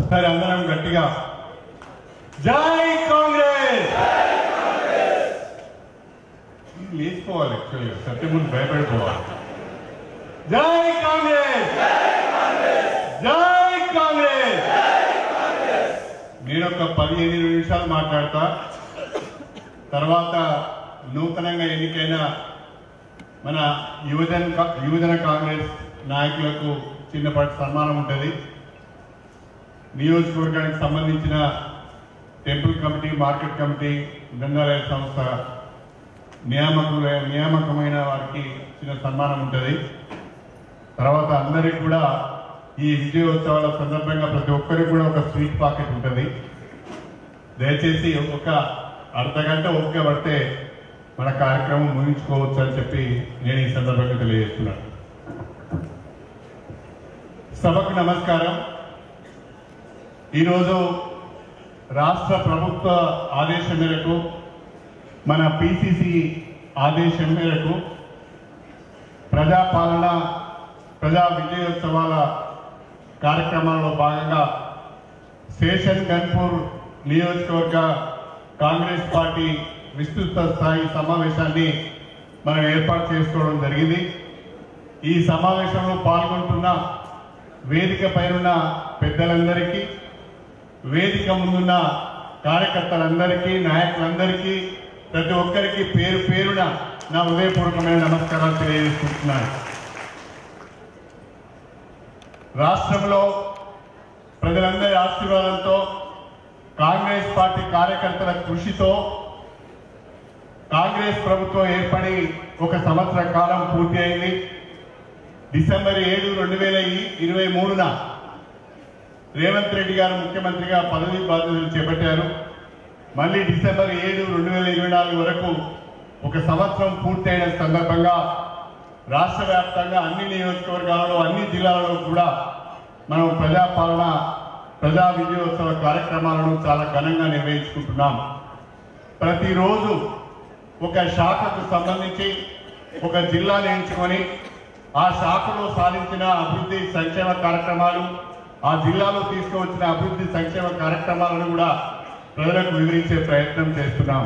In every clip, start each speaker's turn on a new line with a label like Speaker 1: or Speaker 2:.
Speaker 1: ఒకసారి అందరం గట్టిగా జై కాంగ్రెస్ లేచిపోవాలి. యాక్చువల్గా సత్యం ముందు భయపడిపోవాలి. జై కాంగ్రెస్, జై కాంగ్రెస్. నేను ఒక 15 నిమిషాలు మాట్లాడతా. తర్వాత నూతనంగా ఎన్నికైన మన యువజన కాంగ్రెస్ నాయకులకు చిన్నపాటి సన్మానం ఉంటుంది. నియోజకవర్గానికి సంబంధించిన టెంపుల్ కమిటీ, మార్కెట్ కమిటీ, గ్రంథాలయ సంస్థ నియామకమైన వారికి చిన్న సన్మానం ఉంటుంది. తర్వాత అందరికి కూడా ఈ విజయోత్సవాల సందర్భంగా ప్రతి ఒక్కరికి కూడా ఒక స్వీట్ పాకెట్ ఉంటుంది. దయచేసి ఒక అర్ధగంట ఓపిక పడితే మన కార్యక్రమం ముగించుకోవచ్చు అని చెప్పి నేను ఈ సందర్భంగా తెలియజేస్తున్నాను. సభకు నమస్కారం. ఈరోజు రాష్ట్ర ప్రభుత్వ ఆదేశం మేరకు, మన పిసిసి ఆదేశం మేరకు ప్రజాపాలన, ప్రజా విజయోత్సవాల కార్యక్రమాల్లో భాగంగా శేషన్ గన్పూర్ నియోజకవర్గ కాంగ్రెస్ పార్టీ విస్తృత స్థాయి సమావేశాన్ని మనం ఏర్పాటు చేసుకోవడం జరిగింది. ఈ సమావేశంలో పాల్గొంటున్న వేదిక పైన పెద్దలందరికీ, వేదిక ముందున్న కార్యకర్తలందరికీ, నాయకులందరికీ, ప్రతి ఒక్కరికి పేరు పేరున నా హృదయపూర్వకమైన నమస్కారాలు తెలియజేసుకుంటున్నాను. రాష్ట్రంలో ప్రజలందరి ఆశీర్వాదంతో, కాంగ్రెస్ పార్టీ కార్యకర్తల కృషితో కాంగ్రెస్ ప్రభుత్వం ఏర్పడి 1 సంవత్సర కాలం పూర్తి అయింది. డిసెంబర్ 7, 2023న రేవంత్ రెడ్డి గారు ముఖ్యమంత్రిగా పదవి బాధ్యతలు చేపట్టారు. మళ్ళీ డిసెంబర్ 7, 2024 వరకు 1 సంవత్సరం పూర్తయిన సందర్భంగా రాష్ట్ర వ్యాప్తంగా అన్ని నియోజకవర్గాలలో, అన్ని జిల్లాలలో కూడా మనం ప్రజాపాలన, ప్రజా విజయోత్సవ కార్యక్రమాలను చాలా ఘనంగా నిర్వహించుకుంటున్నాం. ప్రతిరోజు ఒక శాఖకు సంబంధించి ఒక జిల్లాను ఎంచుకొని ఆ శాఖలో సాధించిన అభివృద్ధి సంక్షేమ కార్యక్రమాలు, ఆ జిల్లాలో తీసుకువచ్చిన అభివృద్ధి సంక్షేమ కార్యక్రమాలను కూడా ప్రజలకు వివరించే ప్రయత్నం చేస్తున్నాం.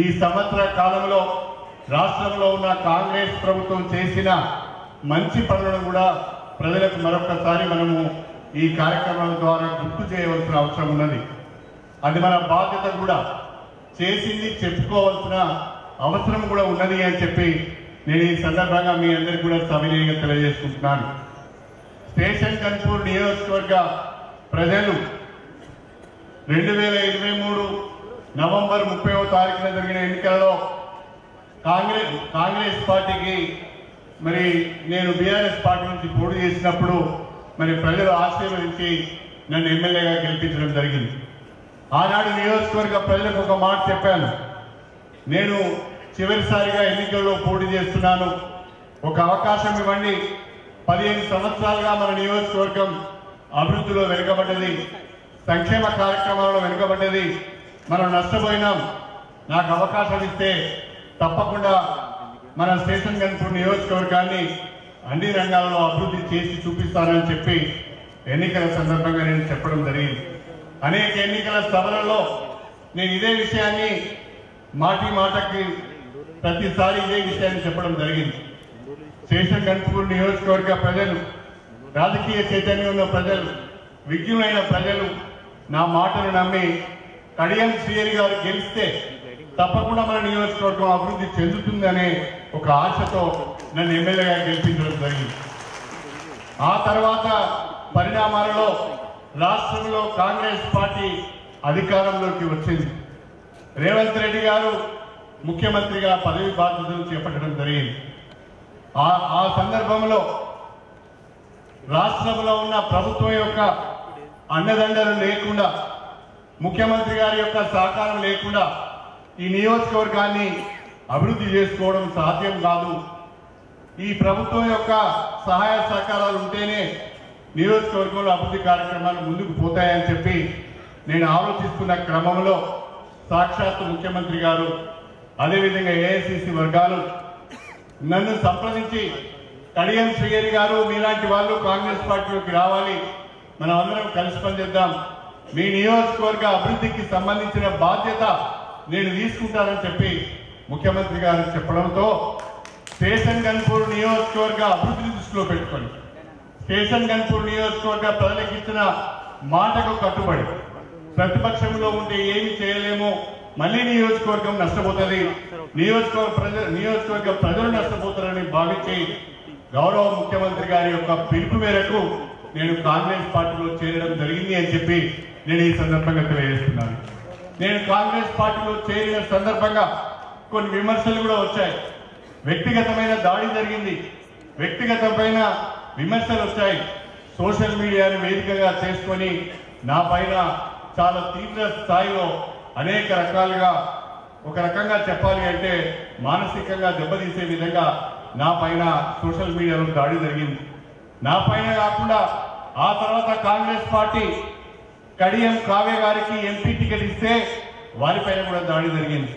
Speaker 1: ఈ సంవత్సర కాలంలో రాష్ట్రంలో ఉన్న కాంగ్రెస్ ప్రభుత్వం చేసిన మంచి పనులను కూడా ప్రజలకు మరొకసారి మనము ఈ కార్యక్రమాల ద్వారా గుర్తు చేయవలసిన అవసరం ఉన్నది. అది మన బాధ్యత కూడా. చేసింది చెప్పుకోవాల్సిన అవసరం కూడా ఉన్నది అని చెప్పి నేను ఈ సందర్భంగా మీ అందరికీ కూడా సవినయంగా తెలియజేసుకుంటున్నాను. శేషన్ గన్పూర్ నియోజకవర్గ ప్రజలు 2023 నవంబర్ 30వ తారీఖున జరిగిన ఎన్నికల్లో కాంగ్రెస్ పార్టీకి మరి నేను బీఆర్ఎస్ పార్టీ నుంచి పోటీ చేసినప్పుడు మరి ప్రజలు ఆశీర్వదించి నన్ను ఎమ్మెల్యేగా గెలిపించడం జరిగింది. ఆనాడు నియోజకవర్గ ప్రజలకు ఒక మాట చెప్పాను. నేను చివరిసారిగా ఎన్నికల్లో పోటీ చేస్తున్నాను, ఒక అవకాశం ఇవ్వండి. 15 సంవత్సరాలుగా మన నియోజకవర్గం అభివృద్ధిలో వెనుకబడ్డది, సంక్షేమ కార్యక్రమాలలో వెనుకబడ్డది, మనం నష్టపోయినాం. నాకు అవకాశం ఇస్తే తప్పకుండా మన శేషన్ గన్పూర్ నియోజకవర్గాన్ని అన్ని రంగాల్లో అభివృద్ధి చేసి చూపిస్తానని చెప్పి ఎన్నికల సందర్భంగా నేను చెప్పడం జరిగింది. అనేక ఎన్నికల సభలలో నేను ఇదే విషయాన్ని మాటకి ప్రతిసారి ఇదే విషయాన్ని చెప్పడం జరిగింది. శేషన్ గన్పూర్ నియోజకవర్గ ప్రజలు, రాజకీయ చైతన్యం ఉన్న ప్రజలు, విజ్ఞులైన ప్రజలు నా మాటను నమ్మి కడియం శ్రీహరి గారు గెలిస్తే తప్పకుండా మన నియోజకవర్గం అభివృద్ధి చెందుతుందనే ఒక ఆశతో నన్ను ఎమ్మెల్యేగా గెలిపించడం జరిగింది. ఆ తర్వాత పరిణామాలలో రాష్ట్రంలో కాంగ్రెస్ పార్టీ అధికారంలోకి వచ్చింది. రేవంత్ రెడ్డి గారు ముఖ్యమంత్రిగా పదవి బాధ్యతలు చేపట్టడం జరిగింది. ఆ సందర్భంలో రాష్ట్రంలో ఉన్న ప్రభుత్వం యొక్క అండదండలు లేకుండా, ముఖ్యమంత్రి గారి యొక్క సహకారం లేకుండా ఈ నియోజకవర్గాన్ని అభివృద్ధి చేసుకోవడం సాధ్యం కాదు. ఈ ప్రభుత్వం యొక్క సహాయ సహకారాలు ఉంటేనే నియోజకవర్గంలో అభివృద్ధి కార్యక్రమాలు ముందుకు పోతాయని చెప్పి నేను ఆలోచిస్తున్న క్రమంలో సాక్షాత్తు ముఖ్యమంత్రి గారు, అదేవిధంగా ఏఐసిసి వర్గాలు నన్ను సంప్రదించి కడియం శ్రీహరి గారు మీలాంటి వాళ్ళు కాంగ్రెస్ పార్టీలోకి రావాలి, మనం అందరం కలిసి పనిచేద్దాం, మీ నియోజకవర్గ అభివృద్ధికి సంబంధించిన బాధ్యత నేను తీసుకుంటానని చెప్పి ముఖ్యమంత్రి గారు చెప్పడంతో స్టేషన్ గన్పూర్ నియోజకవర్గ అభివృద్ధిని దృష్టిలో పెట్టుకొని స్టేషన్ గన్పూర్ నియోజకవర్గ ప్రజలకు ఇచ్చిన మాటకు కట్టుబడి ప్రతిపక్షంలో ఉంటే ఏమి చేయలేమో, మళ్ళీ నియోజకవర్గం నష్టపోతుంది, నియోజకవర్గ ప్రజలు నష్టపోతారని భావించి గౌరవ ముఖ్యమంత్రి గారి యొక్క పిలుపు మేరకు నేను కాంగ్రెస్ పార్టీలో చేరడం జరిగింది అని చెప్పి నేను ఈ సందర్భంగా తెలియజేస్తున్నాను. నేను కాంగ్రెస్ పార్టీలో చేరిన సందర్భంగా కొన్ని విమర్శలు కూడా వచ్చాయి. వ్యక్తిగతమైన దాడి జరిగింది, వ్యక్తిగతమైన విమర్శలు వచ్చాయి. సోషల్ మీడియాను వేదికగా చేసుకొని నా పైన చాలా తీవ్ర స్థాయిలో అనేక రకాలుగా, ఒక రకంగా చెప్పాలి అంటే మానసికంగా దెబ్బతీసే విధంగా నా పైన సోషల్ మీడియాలో దాడి జరిగింది. నా పైన కాకుండా ఆ తర్వాత కాంగ్రెస్ పార్టీ కడియం కావ్య గారికి ఎంపీ టికెట్ ఇస్తే వారిపైన కూడా దాడి జరిగింది.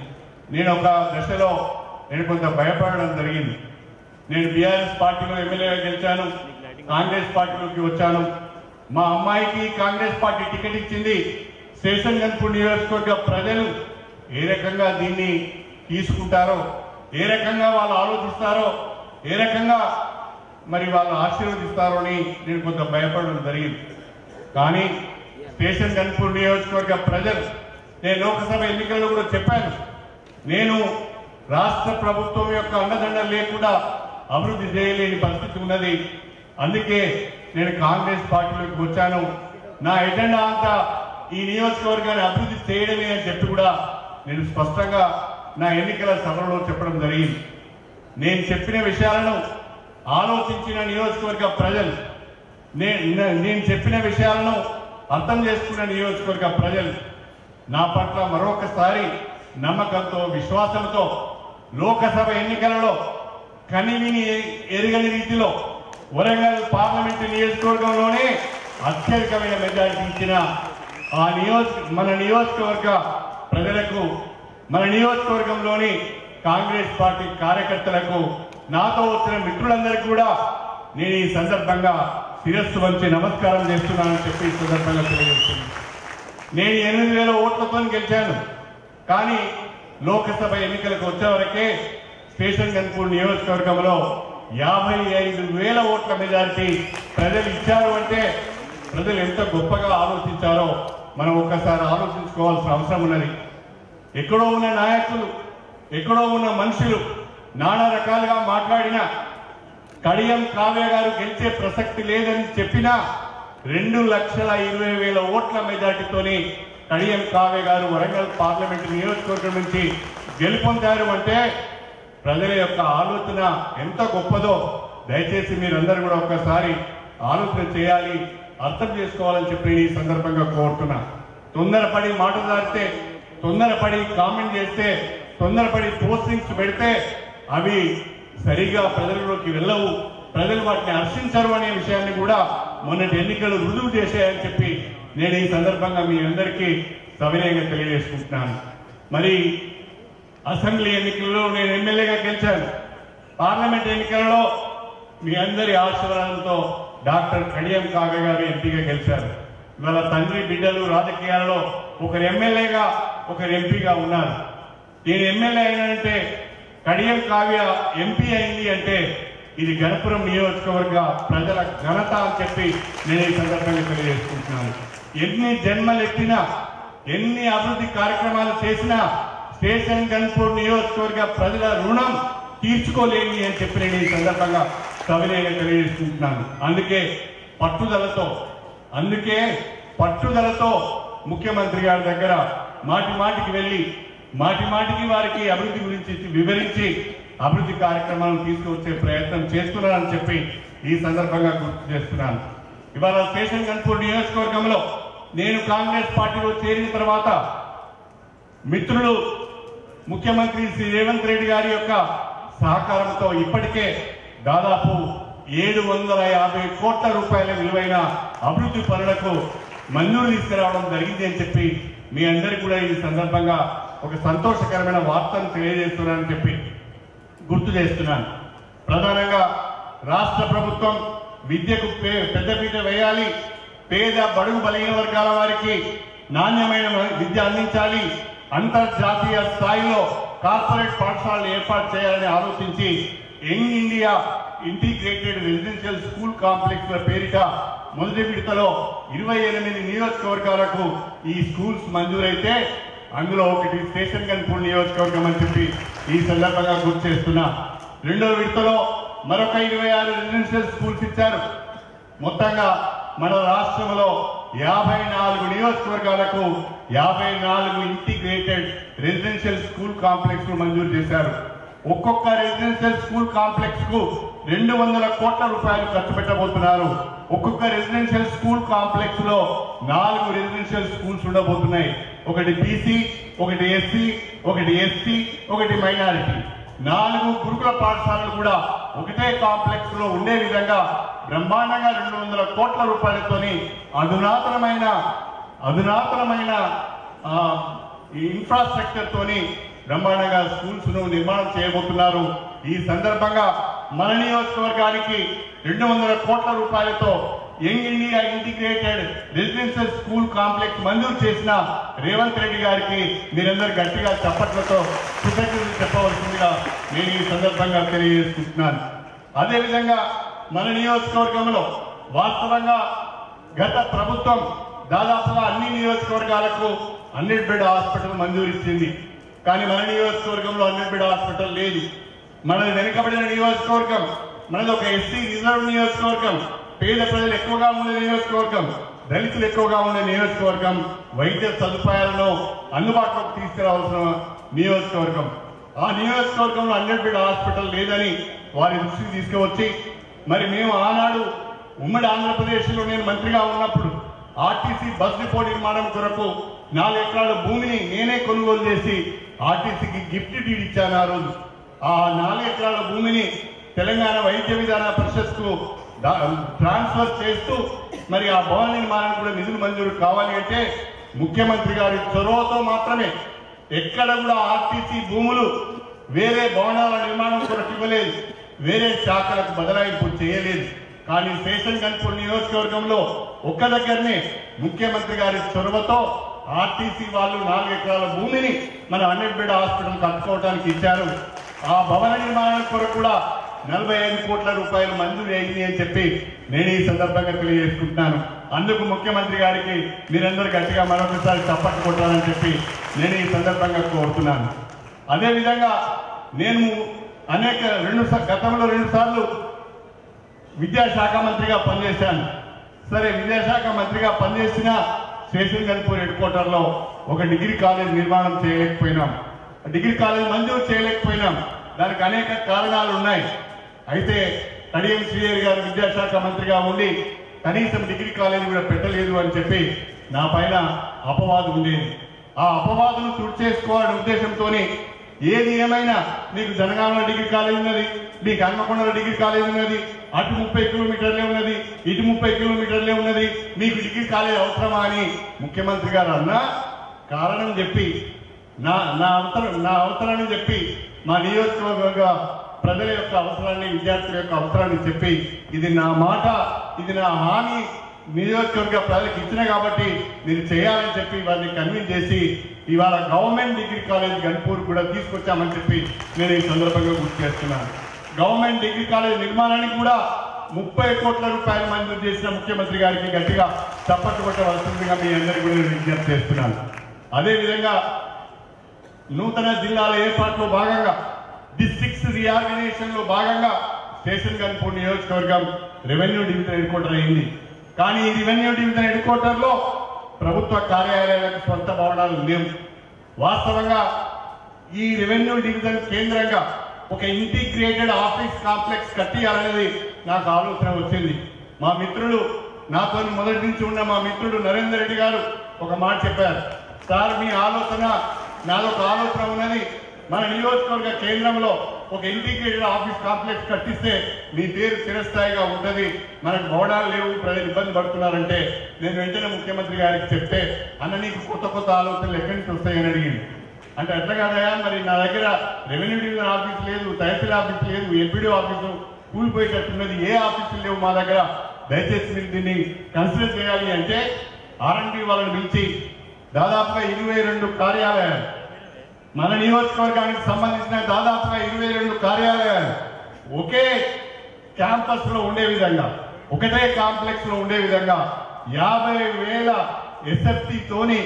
Speaker 1: నేను ఒక దశలో కొంత భయపడడం జరిగింది. నేను బీఆర్ఎస్ పార్టీలో ఎమ్మెల్యేగా గెలిచాను, కాంగ్రెస్ పార్టీలోకి వచ్చాను. మా అమ్మాయికి కాంగ్రెస్ పార్టీ టికెట్ ఇచ్చింది. స్టేషన్ గన్పూర్ నియోజకవర్గ ప్రజలు ఏ రకంగా దీన్ని తీసుకుంటారో, ఏ రకంగా వాళ్ళు ఆలోచిస్తారో, ఏ రకంగా మరి వాళ్ళు ఆశీర్వదిస్తారో అని నేను కొంత భయపడడం జరిగింది. కానీ స్టేషన్ గన్పూర్ నియోజకవర్గ ప్రజలు, నేను లోక్సభ ఎన్నికల్లో కూడా చెప్పాను, నేను రాష్ట్ర ప్రభుత్వం యొక్క అండదండలు లేకుండా అభివృద్ధి చేయలేని పరిస్థితి ఉన్నది. అందుకే నేను కాంగ్రెస్ పార్టీలోకి వచ్చాను. నా ఎజెండా అంతా ఈ నియోజకవర్గాన్ని అభివృద్ధి చేయడమే అని చెప్పి కూడా నేను స్పష్టంగా నా ఎన్నికల సభలో చెప్పడం జరిగింది. నేను చెప్పిన విషయాలను ఆలోచించిన నియోజకవర్గ ప్రజలు, నేను చెప్పిన విషయాలను అర్థం చేసుకున్న నియోజకవర్గ ప్రజలు నా పట్ల మరొకసారి నమ్మకంతో, విశ్వాసంతో లోకసభ ఎన్నికలలో కనివిని ఎరగని రీతిలో వరంగల్ పార్లమెంటు నియోజకవర్గంలోనే అత్యధికమైన మెజారిటీ ఇచ్చిన మన నియోజకవర్గ ప్రజలకు, మన నియోజకవర్గంలోని కాంగ్రెస్ పార్టీ కార్యకర్తలకు, నాతో వచ్చిన మిత్రులందరికీ కూడా నేను ఈ సందర్భంగా శిరస్సు వంచి నమస్కారం చేస్తున్నానని చెప్పి ఈ సందర్భంగా తెలియజేస్తున్నాను. నేను 8,000 ఓట్లతో గెలిచాను. కానీ లోక్సభ ఎన్నికలకు వచ్చే వరకే స్టేషన్ గన్పూర్ నియోజకవర్గంలో 55,000 ఓట్ల మెజారిటీ ప్రజలు ఇచ్చారు. అంటే ప్రజలు ఎంత గొప్పగా ఆలోచించారో మనం ఒక్కసారి ఆలోచించుకోవాల్సిన అవసరం ఉన్నది. ఎక్కడో ఉన్న నాయకులు, ఎక్కడో ఉన్న మనుషులు నానా రకాలుగా మాట్లాడిన కడియం కావ్య గారు గెలిచే ప్రసక్తి లేదని చెప్పినా 2,20,000 ఓట్ల మెజార్టీతోని కడియం కావ్య గారు వరంగల్ పార్లమెంటు నియోజకవర్గం నుంచి గెలుపొందారు. అంటే ప్రజల యొక్క ఆలోచన ఎంత గొప్పదో దయచేసి మీరందరూ కూడా ఒక్కసారి ఆలోచన చేయాలి, అర్థం చేసుకోవాలని చెప్పి ఈ సందర్భంగా కోరుతున్నా. తొందరపడి మాట దారితే, తొందరపడి కామెంట్ చేస్తే, తొందరపడి పోస్టింగ్స్ పెడితే అవి సరిగా ప్రజలలోకి వెళ్ళవు, ప్రజలు వాటిని హర్షించరు అనే విషయాన్ని కూడా మొన్నటి ఎన్నికలు రుజువు చేశాయని చెప్పి నేను ఈ సందర్భంగా మీ అందరికీ సవినయంగా తెలియజేసుకుంటున్నాను. మరి అసెంబ్లీ ఎన్నికల్లో నేను ఎమ్మెల్యేగా గెలిచాను. పార్లమెంట్ ఎన్నికలలో మీ అందరి ఆశీర్వాదంతో డాక్టర్ కడియం కావ్య గారు ఎంపీగా గెలిచారు. ఇవాళ తండ్రి బిడ్డలు రాజకీయాలలో ఒకరు ఎమ్మెల్యేగా, ఒకరు ఎంపీగా ఉన్నారు. నేను ఎమ్మెల్యే అయినంటే, కడియం కావ్య ఎంపీ అయింది అంటే ఇది గణపురం నియోజకవర్గ ప్రజల ఘనత అని చెప్పి నేను ఈ సందర్భంగా తెలియజేసుకుంటున్నాను. ఎన్ని జన్మలెత్తినా, ఎన్ని అభివృద్ధి కార్యక్రమాలు చేసినా స్టేషన్ గన్పూర్ నియోజకవర్గ ప్రజల రుణం తీర్చుకోలేని అని చెప్పి నేను ఈ సందర్భంగా సవినయంగా తెలియజేసుకుంటున్నాను. అందుకే పట్టుదలతో ముఖ్యమంత్రి గారి దగ్గర మాటి మాటికి వెళ్ళి, మాటి మాటికి వారికి అభివృద్ధి గురించి వివరించి అభివృద్ధి కార్యక్రమాలను తీసుకువచ్చే ప్రయత్నం చేస్తున్నానని చెప్పి ఈ సందర్భంగా గుర్తు చేస్తున్నాను. ఇవాళ స్టేషన్ గన్పూర్ నియోజకవర్గంలో నేను కాంగ్రెస్ పార్టీలో చేరిన తర్వాత మిత్రులు ముఖ్యమంత్రి శ్రీ రేవంత్ రెడ్డి గారి యొక్క సహకారంతో ఇప్పటికే దాదాపు 750 కోట్ల రూపాయల విలువైన అభివృద్ధి పనులకు మంజూరు తీసుకురావడం జరిగింది అని చెప్పి మీ అందరికీ కూడా ఈ సందర్భంగా ఒక సంతోషకరమైన వార్తను తెలియజేస్తున్నానని చెప్పి గుర్తు చేస్తున్నాను. ప్రధానంగా రాష్ట్ర ప్రభుత్వం విద్యకు పెద్దపీట వేయాలి, పేద బడుగు బలహీన వర్గాల వారికి నాణ్యమైన విద్య అందించాలి, అంతర్జాతీయ స్థాయిలో కార్పొరేట్ పాఠశాలలు ఏర్పాటు చేయాలని ఆలోచించి young India integrated residential school complex పేరిట మొదటి విడతలో 28 నియోజకవర్గాలకు ఈ స్కూల్స్ మంజూరైతే అందులో ఒకటి స్టేషన్ గన్పూర్ నియోజకవర్గం అని చెప్పి ఈ సందర్భంగా గుర్తు చేస్తున్నా. రెండో విడతలో మరొక 26 రెసిడెన్షియల్ స్కూల్స్ ఇచ్చారు. మొత్తంగా మన రాష్ట్రంలో 54 నియోజకవర్గాలకు 54 ఇంటిగ్రేటెడ్ రెసిడెన్షియల్ స్కూల్ కాంప్లెక్స్ మంజూరు చేశారు. ఒక్కొక్క రెసిడెన్షియల్ స్కూల్ కాంప్లెక్స్ కు 200 కోట్ల రూపాయలు ఖర్చు పెట్టబోతున్నారు. ఒక్కొక్క రెసిడెన్షియల్ స్కూల్ కాంప్లెక్స్ లో 4 రెసిడెన్షియల్ స్కూల్స్ ఉండబోతున్నాయి. ఒకటి బీసీ, ఒకటి ఎస్సీ, ఒకటి ఎస్టీ, ఒకటి మైనారిటీ. 4 గురుకుల పాఠశాలలు కూడా ఒకటే కాంప్లెక్స్ లో ఉండే విధంగా బ్రహ్మాండంగా 200 కోట్ల రూపాయలతోని అధునాతనమైన ఇన్ఫ్రాస్ట్రక్చర్ తోని బ్రహ్మాండంగా స్కూల్స్ ను నిర్మాణం చేయబోతున్నారు. ఈ సందర్భంగా మన నియోజకవర్గానికి 200 కోట్ల రూపాయలతో young India integrated residential school complex మంజూరు చేసిన రేవంత్ రెడ్డి గారికి మీరందరూ గట్టిగా చప్పట్లతో కృతజ్ఞతలు చెప్పవలసిందిగా నేను ఈ సందర్భంగా తెలియజేసుకుంటున్నాను. అదేవిధంగా మన నియోజకవర్గంలో వాస్తవంగా గత ప్రభుత్వం దాదాపుగా అన్ని నియోజకవర్గాలకు 100 బెడ్ హాస్పిటల్ మంజూరు ఇచ్చింది. కానీ మన నియోజకవర్గంలో 100 బెడ్ హాస్పిటల్ లేదు. మనది వెనుకబడిన నియోజకవర్గం, మనది ఒక ఎస్సీ రిజర్వ్ నియోజకవర్గం, పేద ప్రజలు ఎక్కువగా ఉండే నియోజకవర్గం, దళితులు ఎక్కువగా ఉండే నియోజకవర్గం, వైద్య సదుపాయాలను అందుబాటులోకి తీసుకురావాల్సిన నియోజకవర్గం. ఆ నియోజకవర్గంలో 100 బెడ్ హాస్పిటల్ లేదని వారి దృష్టికి తీసుకువచ్చి మరి మేము ఆనాడు ఉమ్మడి ఆంధ్రప్రదేశ్ లో నేను మంత్రిగా ఉన్నప్పుడు ఆర్టీసీ బస్ డిపో నిర్మాణం కొరకు 4 ఎకరాల భూమిని నేనే కొనుగోలు చేసి ఆర్టీసీకి గిఫ్ట్ డీడ్ ఇచ్చాను. ఆ రోజు ఆ 4 ఎకరాల భూమిని తెలంగాణ వైద్య విధాన పరిషత్ కు ట్రాన్స్ఫర్ చేస్తూ మరి ఆ భవన నిర్మాణానికి కూడా నిధులు మంజూరు కావాలి అంటే ముఖ్యమంత్రి గారి చొరవతో మాత్రమే ఎక్కడ కూడా ఆర్టీసీ భూములు వేరే భవనాల నిర్మాణం కొరకు ఇవ్వలేదు, వేరే శాఖలకు బదలాయింపు చేయలేదు. కానీ స్టేషన్ గన్పూర్ నియోజకవర్గంలో ఒక్క దగ్గరనే ముఖ్యమంత్రి గారి చొరవతో ఆర్టీసీ వాళ్ళు 4 ఎకరాల భూమిని మన 100 బెడ్ హాస్పిటల్ కట్టుకోవడానికి ఇచ్చారు. ఆ భవన నిర్మాణం కొరకు కూడా 45 కోట్ల రూపాయలు మంజూరు అయింది అని చెప్పి నేను ఈ సందర్భంగా తెలియజేసుకుంటున్నాను. అందుకు ముఖ్యమంత్రి గారికి మీరందరూ గట్టిగా మరొకసారి చప్పట్లు కొట్టాలని చెప్పి నేను ఈ సందర్భంగా కోరుతున్నాను. అదేవిధంగా నేను గతంలో 2 సార్లు విద్యాశాఖ మంత్రిగా పనిచేశాను. సరే, విద్యాశాఖ మంత్రిగా పనిచేసిన స్టేషన్ గన్పూర్ హెడ్ క్వార్టర్ లో ఒక డిగ్రీ కాలేజ్ నిర్మాణం చేయలేకపోయినాం, డిగ్రీ కాలేజ్ మంజూరు చేయలేకపోయినాం. దానికి అనేక కారణాలు ఉన్నాయి. అయితే కడియం శ్రీహరి గారు విద్యాశాఖ మంత్రిగా ఉండి కనీసం డిగ్రీ కాలేజీ కూడా పెట్టలేదు అని చెప్పి నా పైన అపవాదు ఉండేది. ఆ అపవాదును తుడిచేసుకోవాలనే ఉద్దేశంతో ఏది ఏమైనా నీకు జనగామలో డిగ్రీ కాలేజ్ ఉన్నది, నీకు హన్మకొండలో డిగ్రీ కాలేజ్ ఉన్నది, అటు 30 కిలోమీటర్లే ఉన్నది, ఇటు 30 కిలోమీటర్లే ఉన్నది, మీకు డిగ్రీ కాలేజ్ అవసరమా అని ముఖ్యమంత్రి గారు అన్నా కారణం చెప్పి నా అవసరాన్ని చెప్పి మా నియోజకవర్గ ప్రజల యొక్క అవసరాన్ని, విద్యార్థుల యొక్క అవసరాన్ని చెప్పి ఇది నా మాట, ఇది నా హామీ నియోజకవర్గ ప్రజలకు ఇచ్చిన కాబట్టి మీరు చేయాలని చెప్పి వారిని కన్విన్స్ చేసి ఇవాళ గవర్నమెంట్ డిగ్రీ కాలేజ్ గన్పూర్ కూడా తీసుకొచ్చామని చెప్పి నేను ఈ సందర్భంగా గుర్తు చేస్తున్నాను. గవర్నమెంట్ డిగ్రీ కాలేజ్ నిర్మాణానికి కూడా 30 కోట్ల రూపాయలు మంజూరు చేసిన ముఖ్యమంత్రి గారికి గట్టిగా చప్పట్లు కొట్టవలసిందిగా మీ అందరికీ కూడా విజ్ఞప్తి చేస్తున్నాను. అదేవిధంగా నూతన జిల్లాల ఏర్పాటులో భాగంగా డిస్ట్రిక్ట్స్ రీఆర్గనైజేషన్ లో భాగంగా స్టేషన్ గన్పూర్ నియోజకవర్గం రెవెన్యూ డివిజన్ హెడ్ క్వార్టర్ అయింది. కానీ ఈ రెవెన్యూ డివిజన్ హెడ్ క్వార్టర్ లో ప్రభుత్వ కార్యాలయాలకు స్వంత భవనాలు లేవు. వాస్తవంగా ఈ రెవెన్యూ డివిజన్ కేంద్రంగా ఒక ఇంటిగ్రేటెడ్ ఆఫీస్ కాంప్లెక్స్ కట్టియాలనేది నాకు ఆలోచన వచ్చింది. మా మిత్రులు, నాతో మొదటి నుంచి ఉన్న మా మిత్రుడు నరేందర్ రెడ్డి గారు ఒక మాట చెప్పారు, సార్ మీ ఆలోచన నాదొక ఆలోచన ఉన్నది, మన నియోజకవర్గ కేంద్రంలో ఒక ఇంటిగ్రేటెడ్ ఆఫీస్ కాంప్లెక్స్ కట్టిస్తే మీ పేరు చిరస్థాయిగా ఉంటుంది, మనకు భవనాలు లేవు, ప్రజలు ఇబ్బంది పడుతున్నారంటే నేను వెంటనే ముఖ్యమంత్రి గారికి చెప్తే అన్న నీకు కొత్త కొత్త ఆలోచనలు ఎక్కడి నుంచి వస్తాయని అడిగింది. అంటే ఎట్లా కాదయా, మరి నా దగ్గర రెవెన్యూ డివిజన్ ఆఫీస్ లేదు, తహసీల్ ఆఫీస్ లేదు, ఎంపీడీ ఆఫీసు కూలిపోయేటట్టున్నది, ఏ ఆఫీసులు లేవు మా దగ్గర దయచేసి మీరు దీన్ని కన్సిడర్ చేయాలి అంటే R&D వాళ్ళని పిలిచి దాదాపుగా 22 కార్యాలయాలు మన నియోజకవర్గానికి సంబంధించిన దాదాపుగా 22 కార్యాలయాలు ఒకే క్యాంపస్ లో ఉండే విధంగా ఒకటే కాంప్లెక్స్ లో ఉండే విధంగా 50,000 SFT తోని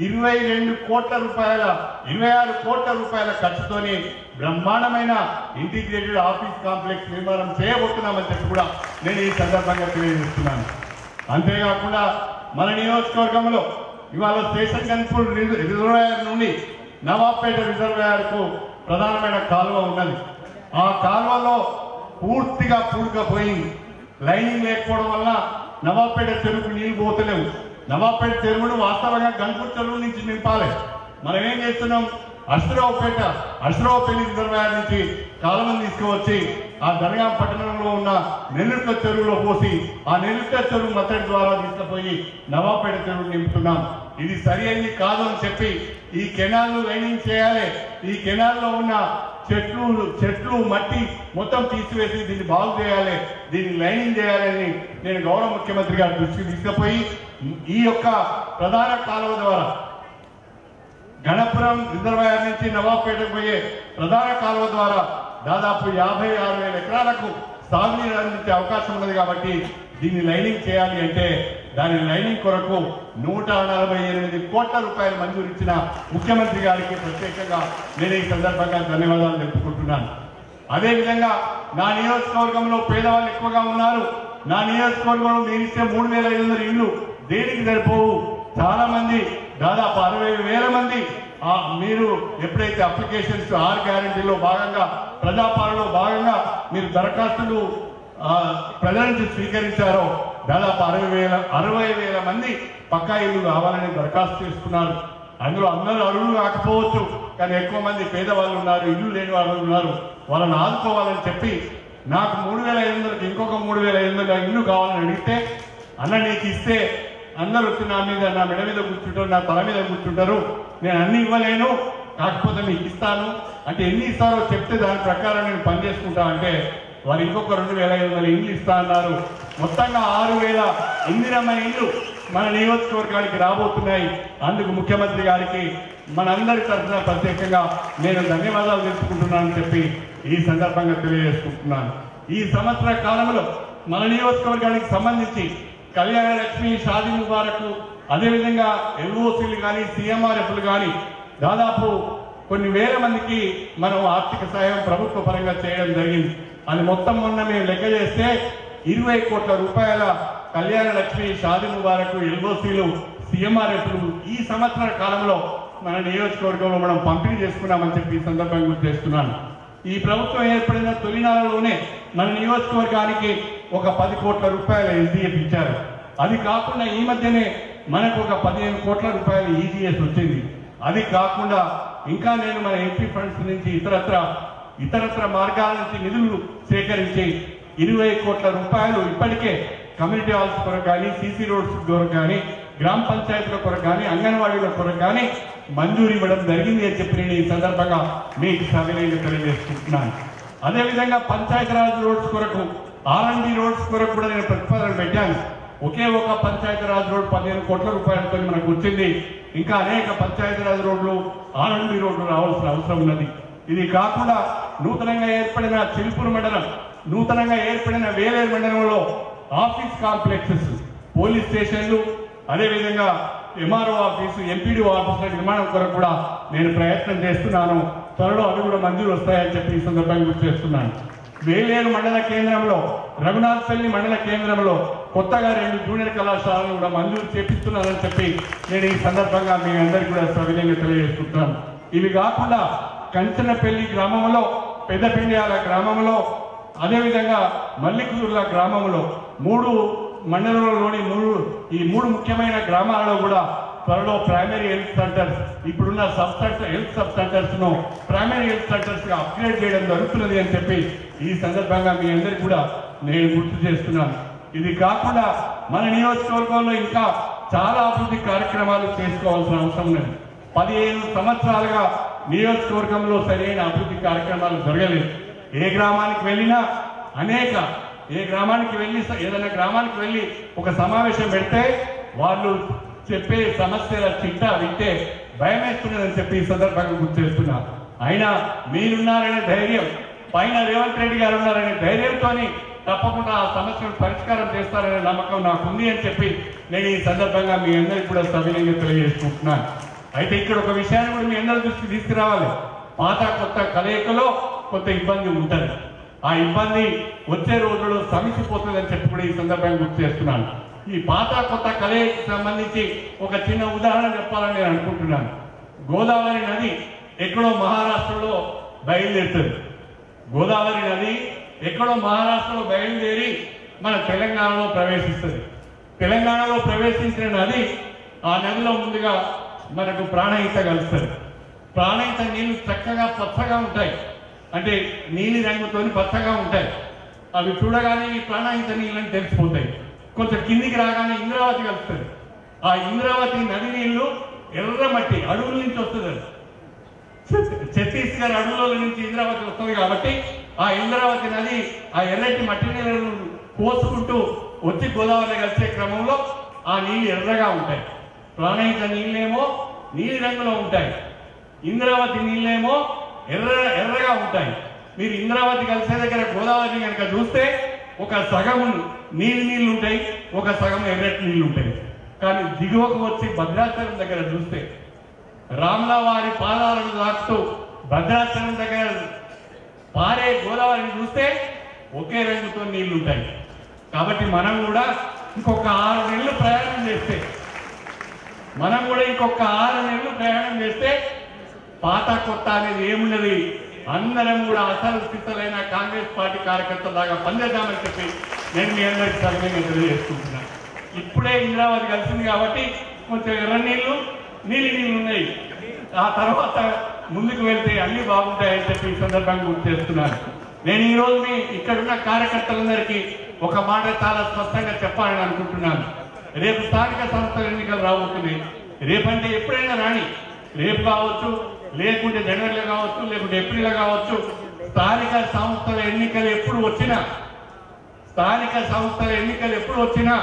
Speaker 1: 22 కోట్ల రూపాయల 26 కోట్ల రూపాయల ఖర్చుతోని బ్రహ్మాండమైన ఇంటిగ్రేటెడ్ ఆఫీస్ కాంప్లెక్స్ నిర్మాణం చేయబోతున్నామని చెప్పి కూడా నేను ఈ సందర్భంగా తెలియజేస్తున్నాను. అంతేకాకుండా మన నియోజకవర్గంలో ఇవాళ స్టేషన్ గన్పూర్ రిజర్వాయర్ నుండి నవాబ్పేట రిజర్వాయర్ కు ప్రధానమైన కాలువ ఉన్నది. ఆ కాలువలో పూర్తిగా పూడుకపోయింది. లైనింగ్ లేకపోవడం వల్ల నవాబ్పేట చెరువుకు నీళ్లు పోతలేవు. నవాబ్పేట చెరువును వాస్తవంగా గన్పూర్ చెరువు నుంచి నింపాలి. మనం ఏం చేస్తున్నాం, అశ్రావుపల్లి రిజర్వాయర్ నుంచి కాలువను తీసుకువచ్చి ఆ దర్గాం పట్టణంలో ఉన్న నెల్లుట్ల చెరువులో పోసి ఆ నెల్లుట్ల చెరువు మత్తడి ద్వారా తీసుకుపోయి నవాబ్పేట చెరువు నింపుతున్నాం. ఇది సరి అయింది కాదు అని చెప్పి ఈ కెనాల్ లైనింగ్ చేయాలి. ఈ కెనాల్లో ఉన్న చెట్లు మట్టి మొత్తం తీసివేసి దీన్ని బాగు చేయాలి, దీన్ని లైనింగ్ చేయాలని నేను గౌరవ ముఖ్యమంత్రి గారి దృష్టికి తీసుకుపోయి ఈ యొక్క ప్రధాన కాలువ ద్వారా గణపురం రిజర్వాయర్ నుంచి నవాబ్పేటకు పోయే ప్రధాన కాలువ ద్వారా దాదాపు 56,000 ఎకరాలకు సాగునీరు అందించే అవకాశం ఉన్నది. కాబట్టి దీన్ని లైనింగ్ చేయాలి అంటే దాని లైనింగ్ కొరకు 148 కోట్ల రూపాయలు మంజూరు ఇచ్చిన ముఖ్యమంత్రి గారికి ప్రత్యేకంగా నేను ఈ సందర్భంగా ధన్యవాదాలు తెలుపుకుంటున్నాను. అదేవిధంగా నా నియోజకవర్గంలో పేదవాళ్ళు ఎక్కువగా ఉన్నారు. నా నియోజకవర్గంలో మీరు ఇచ్చే 3,500 ఇళ్ళు దేనికి సరిపోవు. చాలా మంది దాదాపు 60,000 మంది మీరు ఎప్పుడైతే అప్లికేషన్స్ 6 గ్యారెంటీలో భాగంగా ప్రజాపాలనలో భాగంగా మీరు దరఖాస్తులు ప్రజల నుంచి స్వీకరించారో దాదాపు 60,000 మంది పక్కా ఇల్లు కావాలని దరఖాస్తు చేసుకున్నారు. అందులో అందరూ అర్హులు కాకపోవచ్చు, కానీ ఎక్కువ మంది పేదవాళ్ళు ఉన్నారు, ఇల్లు లేని వాళ్ళు ఉన్నారు. వాళ్ళని ఆదుకోవాలని చెప్పి నాకు 3,500కి ఇంకొక 3,500 ఇల్లు కావాలని అడిగితే అన్న నీకు ఇస్తే అందరూ వచ్చి నా మెడ మీద కూర్చుంటారు, నా తల మీద కూర్చుంటారు, నేను అన్ని ఇవ్వలేను, కాకపోతే మీకు ఇస్తాను అంటే ఎన్ని ఇస్తారో చెప్తే దాని ప్రకారం నేను పనిచేసుకుంటా అంటే వారు ఇంకొక 2,500 ఇల్లు ఇస్తా అన్నారు. మొత్తంగా 6,000 ఇందిరమ్మ ఇల్లు మన నియోజకవర్గానికి రాబోతున్నాయి. అందుకు ముఖ్యమంత్రి గారికి మనందరి తరఫున ప్రత్యేకంగా నేను ధన్యవాదాలు తెలుపుకుంటున్నానని చెప్పి ఈ సందర్భంగా తెలియజేసుకుంటున్నాను. ఈ సంవత్సర కాలంలో మన నియోజకవర్గానికి సంబంధించి కళ్యాణ లక్ష్మి, షాదీ ముబారక్, అదేవిధంగా LOCలు కానీ CMRFలు కానీ దాదాపు కొన్ని వేల మందికి మనం ఆర్థిక సాయం ప్రభుత్వ పరంగా చేయడం జరిగింది. అది మొత్తం మొన్న మేము లెక్క చేస్తే 20 కోట్ల రూపాయల కళ్యాణ లక్ష్మి, షాదీ ముబారక్, LOCలు, CMRFలు ఈ సంవత్సర కాలంలో మన నియోజకవర్గంలో మనం పంపిణీ చేసుకున్నామని చెప్పి ఈ సందర్భంగా గుర్తు చేస్తున్నాను. ఈ ప్రభుత్వం ఏర్పడిన తొలినాళ్ళలోనే మన నియోజకవర్గానికి ఒక 10 కోట్ల రూపాయల SDF ఇచ్చారు. అది కాకుండా ఈ మధ్యనే మనకు ఒక 15 కోట్ల రూపాయల EGS వచ్చింది. అది కాకుండా ఇంకా నేను మన MP ఫండ్స్ నుంచి ఇతరత్ర మార్గాల నుంచి నిధులు సేకరించి 20 కోట్ల రూపాయలు ఇప్పటికే కమ్యూనిటీ హాల్స్ కొరకు కానీ, CC రోడ్స్ కొరకు కానీ, గ్రామ పంచాయతీల కొరకు కానీ, అంగన్వాడీల కొరకు కానీ మంజూరు ఇవ్వడం జరిగింది అని చెప్పి నేను ఈ సందర్భంగా మీకు సవినయంగా తెలియజేసుకుంటున్నాను. అదేవిధంగా పంచాయతీరాజ్ రోడ్స్ కొరకు, R&D రోడ్స్ కొరకు కూడా నేను ప్రతిపాదన పెట్టాను. ఒకే ఒక పంచాయతీరాజ్ రోడ్ 15 కోట్ల రూపాయలతో మనకు వచ్చింది. ఇంకా అనేక పంచాయతీరాజ్ రోడ్లు, R&D రోడ్లు రావాల్సిన అవసరం ఉన్నది. ఇది కాకుండా నూతనంగా ఏర్పడిన చిలుపూరు మండలం, నూతనంగా ఏర్పడిన వేలేరు మండలంలో ఆఫీస్ కాంప్లెక్సెస్, పోలీస్ స్టేషన్లు, అదేవిధంగా MRO ఆఫీసు, MPDO ఆఫీసుల నిర్మాణం కొరకు కూడా నేను ప్రయత్నం చేస్తున్నాను. త్వరలో అవి కూడా మంజూరు వస్తాయని చెప్పి ఈ సందర్భంగా గుర్తు చేస్తున్నాను. వేలేరు మండల కేంద్రంలో, రఘునాథపల్లి మండల కేంద్రంలో కొత్తగా 2 జూనియర్ కళాశాలను కూడా మంజూరు చేపిస్తున్నానని చెప్పి నేను ఈ సందర్భంగా మీ అందరికీ కూడా సవినయంగా తెలియజేసుకుంటున్నాను. ఇవి కాకుండా కంచనపల్లి గ్రామంలో, పెద్దపిండియాల గ్రామంలో, అదేవిధంగా మల్లికుదుర్ల గ్రామంలో 3 మండలంలోని 3 ముఖ్యమైన గ్రామాలలో కూడా త్వరలో ప్రైమరీ హెల్త్ సెంటర్స్, ఇప్పుడున్న హెల్త్ సబ్ సెంటర్స్ ను ప్రైమరీ హెల్త్ సెంటర్స్ గా అప్గ్రేడ్ చేయడం జరుగుతున్నది అని చెప్పి ఈ సందర్భంగా మీ అందరికీ కూడా నేను గుర్తు చేస్తున్నాను. ఇది కాకుండా మన నియోజకవర్గంలో ఇంకా చాలా అభివృద్ధి కార్యక్రమాలు చేసుకోవాల్సిన అవసరం ఉన్నది. 15 సంవత్సరాలుగా నియోజకవర్గంలో సరైన అభివృద్ధి కార్యక్రమాలు జరగలేదు. ఏ గ్రామానికి వెళ్ళినా అనేక
Speaker 2: ఏ గ్రామానికి వెళ్ళి ఏదైనా గ్రామానికి వెళ్ళి ఒక సమావేశం పెడితే వాళ్ళు చెప్పే సమస్యల చిట్టా వింటే భయం వేస్తున్నదని చెప్పి ఈ సందర్భంగా గుర్తు చేస్తున్నా. అయినా మీరున్నారనే ధైర్యం, పైన రేవంత్ రెడ్డి గారు ఉన్నారనే ధైర్యంతో తప్పకుండా ఆ సమస్యను పరిష్కారం చేస్తారనే నమ్మకం నాకుంది అని చెప్పి నేను ఈ సందర్భంగా మీ అందరికీ కూడా సవినయంగా తెలియజేసుకుంటున్నాను. అయితే ఇక్కడ ఒక విషయాన్ని కూడా మీ అందరి దృష్టికి తీసుకురావాలి. పాత కొత్త కలయికలో కొంత ఇబ్బంది ఉంటుంది. ఆ ఇబ్బంది వచ్చే రోజుల్లో సమిసిపోతుందని చెప్పి కూడా ఈ సందర్భంగా గుర్తు చేస్తున్నాను. ఈ పాత కొత్త కలయికకు సంబంధించి ఒక చిన్న ఉదాహరణ చెప్పాలని నేను అనుకుంటున్నాను. గోదావరి నది ఎక్కడో మహారాష్ట్రలో బయలుదేరుతుంది. గోదావరి నది ఎక్కడో మహారాష్ట్రలో బయలుదేరి మన తెలంగాణలో ప్రవేశిస్తుంది. తెలంగాణలో ప్రవేశించిన నది, ఆ నదిలో ముందుగా మనకు ప్రాణహిత కలుస్తుంది. ప్రాణహిత నీళ్లు చక్కగా పచ్చగా ఉంటాయి, అంటే నీలి రంగుతో పచ్చగా ఉంటాయి. అవి చూడగానే ఈ ప్రాణహిత నీళ్ళని తెలిసిపోతాయి. కొంచెం కిందికి రాగానే ఇంద్రావతి కలుస్తుంది. ఆ ఇంద్రావతి నది నీళ్లు ఎర్రమట్టి అడవుల నుంచి వస్తుంది. ఛత్తీస్గఢ్ అడవుల నుంచి ఇంద్రావతి వస్తుంది కాబట్టి ఆ ఇంద్రావతి నది ఆ ఎర్రటి మట్టి నీళ్ళను పోసుకుంటూ వచ్చి గోదావరి కలిసే క్రమంలో ఆ నీళ్లు ఎర్రగా ఉంటాయి. ప్రాణహిత నీళ్ళేమో నీలి రంగులో ఉంటాయి, ఇంద్రావతి నీళ్ళేమో ఎర్రగా ఉంటాయి. మీరు ఇంద్రావతి కలిసే దగ్గర గోదావరి కనుక చూస్తే ఒక సగం నీళ్ళు ఉంటాయి, ఒక సగం ఎర్రటి నీళ్ళు ఉంటాయి. కానీ దిగువకు వచ్చి భద్రాచలం దగ్గర చూస్తే, రాముల వారి పాదాలను దాటుతూ భద్రాచలం దగ్గర పారే గోదావరిని చూస్తే ఒకే రంగుతో నీళ్లు ఉంటాయి. కాబట్టి మనం కూడా ఇంకొక 6 నెలలు ప్రయాణం చేస్తే పాత కొత్త అనేది ఏమున్నది, అందరం కూడా అసలు స్థితులైన కాంగ్రెస్ పార్టీ కార్యకర్తలాగా పనిచేద్దామని చెప్పి నేను మీ అందరికీ సవినయంగా తెలియజేసుకుంటున్నాను. ఇప్పుడే ఇంద్రావతి కలిసింది కాబట్టి కొంచెం ఎర్ర నీళ్లు నీలి నీళ్ళు ఉన్నాయి. ఆ తర్వాత ముందుకు వెళ్తే అన్ని బాగుంటాయని చెప్పి ఈ సందర్భంగా గుర్తు చేస్తున్నాను. నేను ఈ రోజు మీ ఇక్కడున్న కార్యకర్తలందరికీ ఒక మాట చాలా స్పష్టంగా చెప్పాలని అనుకుంటున్నాను. రేపు స్థానిక సంస్థల ఎన్నికలు రాబోతున్నాయి. రేపంటే ఎప్పుడైనా రాని, రేపు కావచ్చు, లేకుంటే జనవరిలో కావచ్చు, లేకుంటే ఏప్రిల్లో కావచ్చు. స్థానిక సంస్థల ఎన్నికలు ఎప్పుడు వచ్చినా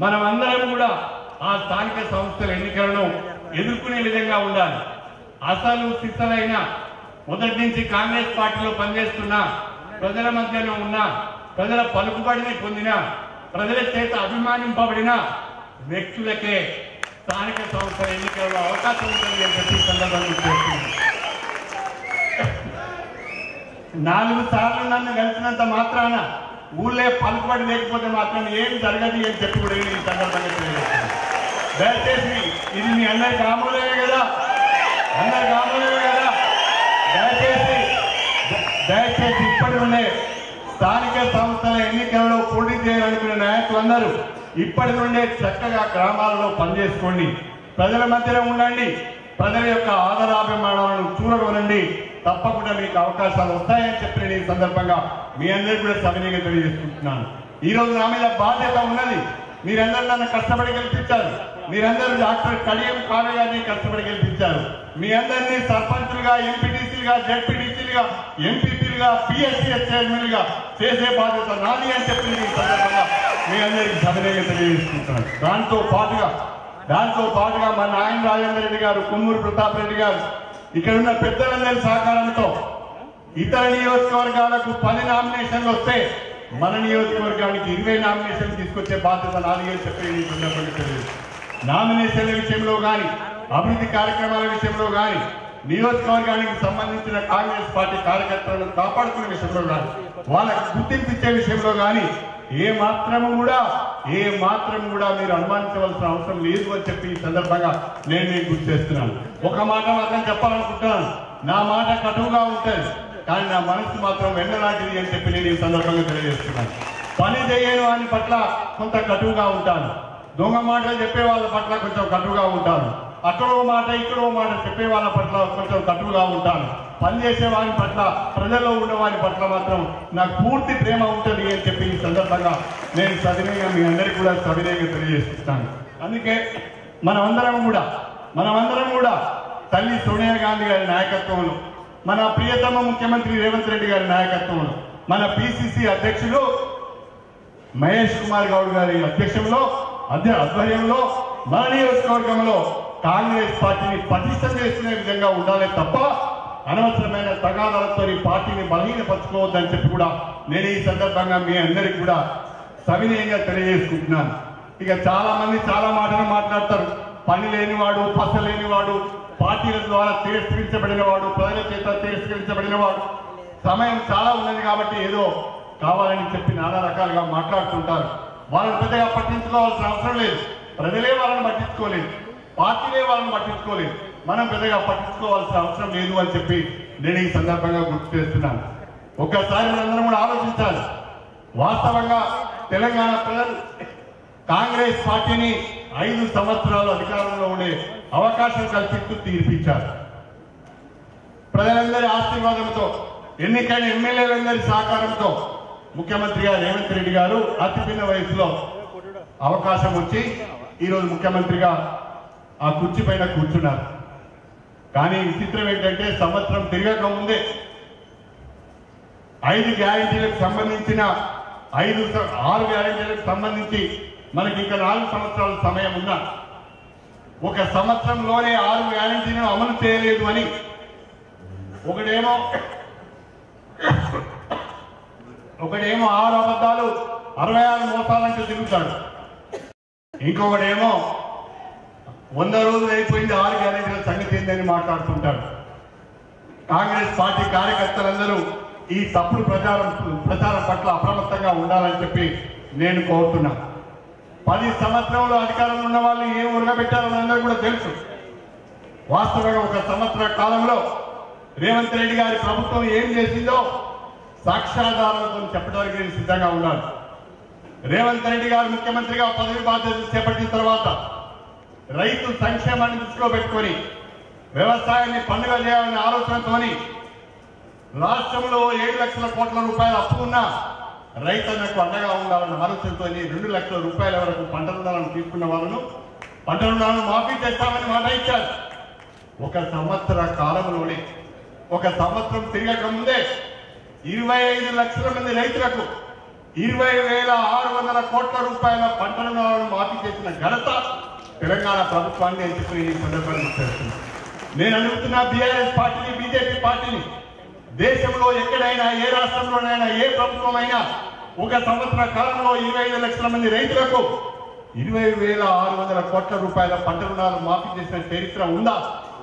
Speaker 2: మనం అందరం కూడా ఆ స్థానిక సంస్థల ఎన్నికలను ఎదుర్కొనే విధంగా ఉండాలి. అసలు సిద్ధలైన మొదటి నుంచి కాంగ్రెస్ పార్టీలో పనిచేస్తున్న, ప్రజల మధ్యలో ఉన్న, ప్రజల పలుకుబడిని పొందిన, ప్రజల చేత అభిమానింపబడిన వ్యక్తులకే స్థానిక సంస్థల ఎన్నికల్లో అవకాశం ఉంటుంది అని చెప్పి సందర్భంగా చేస్తుంది. 4 సార్లు నన్ను కలిసినంత మాత్రాన ఊళ్ళే పలుకుబడి లేకపోతే మాత్రం ఏం జరగదు అని చెప్పి కూడా ఈ సందర్భంగా తెలియజేస్తున్నాను. దయచేసి ఇది మీ అందరికి ఆమోదమే కదా, దయచేసి ఇప్పటి నుండే స్థానిక సంస్థల ఎన్నికలలో పోటీ చేయాలనుకునే నాయకులందరూ ఇప్పటి నుండే చక్కగా గ్రామాలలో పనిచేసుకోండి, ప్రజల మధ్యలో ఉండండి, ప్రజల యొక్క ఆదరాభిమానాలను చూడగొనండి. తప్పకుండా మీకు అవకాశాలు వస్తాయని చెప్పి నేను ఈ సందర్భంగా మీ అందరికీ కూడా సవినయంగా తెలియజేసుకుంటున్నాను. ఈ రోజు నా మీద బాధ్యత ఉన్నది. మీరందరూ నన్ను కష్టపడి గెలిపించారు. మీరందరూ డాక్టర్ కడియం కావ్య గారిని కష్టపడి గెలిపించారు. మీ అందరినీ సర్పంచులుగా, ఎంపీటీసీలుగా, జెడ్పీటీసీలుగా, ఎంపీపీలుగా, పిఎస్సీఎస్ చైర్మన్లుగా చేసే బాధ్యత నాది అని చెప్పి ఈ సందర్భంగా మీ అందరికీ సవినయంగా తెలియజేసుకుంటున్నాను. దాంతో పాటుగా మన నాయన రాజేంద్ర రెడ్డి గారు, కొమ్మూరు ప్రతాప్ రెడ్డి గారు, ఇక్కడున్న పెద్దలందరి సహకారంతో ఇతర నియోజకవర్గాలకు 10 నామినేషన్లు వస్తే మన నియోజకవర్గానికి 20 నామినేషన్లు తీసుకొచ్చే బాధ్యత నాది అని చెప్పి ఈ సందర్భంగా తెలియదు. నామినేషన్ల విషయంలో కానీ, అభివృద్ధి కార్యక్రమాల విషయంలో కానీ, నియోజకవర్గానికి సంబంధించిన కాంగ్రెస్ పార్టీ కార్యకర్తలను కాపాడుకునే విషయంలో కానీ, వాళ్ళకి గుర్తింపు ఇచ్చే విషయంలో కానీ ఏ మాత్రం కూడా మీరు అనుమానించవలసిన అవసరం లేదు అని చెప్పి ఈ సందర్భంగా నేను మీకు గుర్తు చేస్తున్నాను. ఒక మాట మాత్రం చెప్పాలనుకుంటున్నాను. నా మాట కటువుగా ఉంటుంది, కానీ నా మనసు మాత్రం వెన్నలాంటిది అని చెప్పి నేను ఈ సందర్భంగా తెలియజేస్తున్నాను. పని చేయను అని పట్ల కొంత కటువుగా ఉంటాను, దొంగ మాటలు చెప్పే వాళ్ళ పట్ల కొంచెం కటువుగా ఉంటాను, అక్కడో మాట ఇక్కడో మాట చెప్పే వాళ్ళ పట్ల కొంచెం కటువుగా ఉంటాను. పనిచేసే వారి పట్ల, ప్రజల్లో ఉన్న వారి పట్ల మాత్రం నాకు పూర్తి ప్రేమ ఉంటుంది అని చెప్పి ఈ సందర్భంగా నేను సవినయంగా మీ అందరికీ కూడా సవినయంగా తెలియజేస్తున్నాను. అందుకే మనమందరం కూడా తల్లి సోనియా గాంధీ గారి నాయకత్వంలో, మన ప్రియతమ ముఖ్యమంత్రి రేవంత్ రెడ్డి గారి నాయకత్వంలో,
Speaker 1: మన పిసిసి అధ్యక్షులు మహేష్ కుమార్ గౌడ్ గారి ఆధ్వర్యంలో మన నియోజకవర్గంలో కాంగ్రెస్ పార్టీని పటిష్టం చేసుకునే విధంగా ఉండాలి తప్ప అనవసరమైన తగాదాలతో ఈ పార్టీని బలహీనపరచుకోవద్దని చెప్పి కూడా నేను ఈ సందర్భంగా మీ అందరికీ కూడా సవినయంగా తెలియజేసుకుంటున్నాను. ఇక చాలా మంది చాలా మాటలు మాట్లాడతారు. పని లేనివాడు, పస లేనివాడు, పార్టీల ద్వారా తిరస్కరించబడిన వాడు, ప్రజల చేత తిరస్కరించబడిన వాడు, సమయం చాలా ఉన్నది కాబట్టి ఏదో కావాలని చెప్పి నానా రకాలుగా మాట్లాడుతుంటారు. వాళ్ళని పెద్దగా పట్టించుకోవాల్సిన అవసరం లేదు. ప్రజలే వాళ్ళని పట్టించుకోలేదు, పార్టీలే వాళ్ళని పట్టించుకోలేదు. మనం పెద్దగా పట్టించుకోవాల్సిన అవసరం లేదు అని చెప్పి నేను ఈ సందర్భంగా గుర్తు చేస్తున్నాను. ఒక్కసారి మనందరం కూడా ఆలోచించాలి. వాస్తవంగా తెలంగాణ ప్రజలు కాంగ్రెస్ పార్టీని 5 సంవత్సరాలు అధికారంలో ఉండే అవకాశం కల్పిస్తూ తీర్పిచ్చారు. ప్రజలందరి ఆశీర్వాదంతో, ఎన్నికైన ఎమ్మెల్యేలందరి సహకారంతో ముఖ్యమంత్రిగా రేవంత్ రెడ్డి గారు అతి చిన్న వయసులో అవకాశం వచ్చి ఈరోజు ముఖ్యమంత్రిగా ఆ కుర్చీ పైన కూర్చున్నారు. కానీ విచిత్రం ఏంటంటే సంవత్సరం తిరగక ముందే 5 గ్యారెంటీలకు సంబంధించిన 6 గ్యారెంటీలకు సంబంధించి మనకి ఇంకా 4 సంవత్సరాల సమయం ఉన్నా ఒక సంవత్సరంలోనే 6 గ్యారెంటీలను అమలు చేయలేదు అని ఒకటేమో 6 అబద్ధాలు 66 మోసాలంటూ తిరుగుతాడు. ఇంకొకటేమో 100 రోజులు అయిపోయింది 6 గ్యారెంటీల సంగతి ఏందని మాట్లాడుతుంటారు. కాంగ్రెస్ పార్టీ కార్యకర్తలందరూ ఈ తప్పుడు ప్రచారం పట్ల అప్రమత్తంగా ఉండాలని చెప్పి నేను కోరుతున్నా. 10 సంవత్సరంలో అధికారంలో ఉన్న వాళ్ళు ఏం ఉరగబెట్టారో అందరూ కూడా తెలుసు. వాస్తవంగా ఒక సంవత్సర కాలంలో రేవంత్ రెడ్డి గారి ప్రభుత్వం ఏం చేసిందో సాక్ష్యాధారాలతో చెప్పడానికి నేను సిద్ధంగా ఉన్నాను. రేవంత్ రెడ్డి గారు ముఖ్యమంత్రిగా పదవి బాధ్యతలు చేపట్టిన తర్వాత రైతు సంక్షేమాన్ని దృష్టిలో పెట్టుకొని వ్యవసాయాన్ని పండుగ చేయాలనే ఆలోచనతోని రాష్ట్రంలో 7 లక్షల కోట్ల రూపాయల అప్పు ఉన్నా రైతన్నకు అండగా ఉండాలన్న ఆలోచనతో 2 లక్షల రూపాయల వరకు పంట రుణాలను తీసుకున్న వాళ్ళను పంట రుణాలను మాఫీ చేస్తామని మాట ఇచ్చారు. ఒక సంవత్సర కాలంలోనే, ఒక సంవత్సరం తిరగక ముందే 25 లక్షల మంది రైతులకు 20,600 కోట్ల రూపాయల పంట రుణాలను మాఫీ చేసిన ఘనత తెలంగాణ ప్రభుత్వాన్ని అని చెప్పి ఈ సందర్భంగా చేస్తున్నాను. నేను అడుగుతున్నా బీఆర్ఎస్ పార్టీని, బీజేపీ పార్టీని, దేశంలో ఎక్కడైనా ఏ రాష్ట్రంలోనైనా ఏ ప్రభుత్వమైనా ఒక సంవత్సర కాలంలో 25 లక్షల మంది రైతులకు 20,600 కోట్ల రూపాయల పంట రుణాలు మాఫీ చేసిన చరిత్ర ఉందా?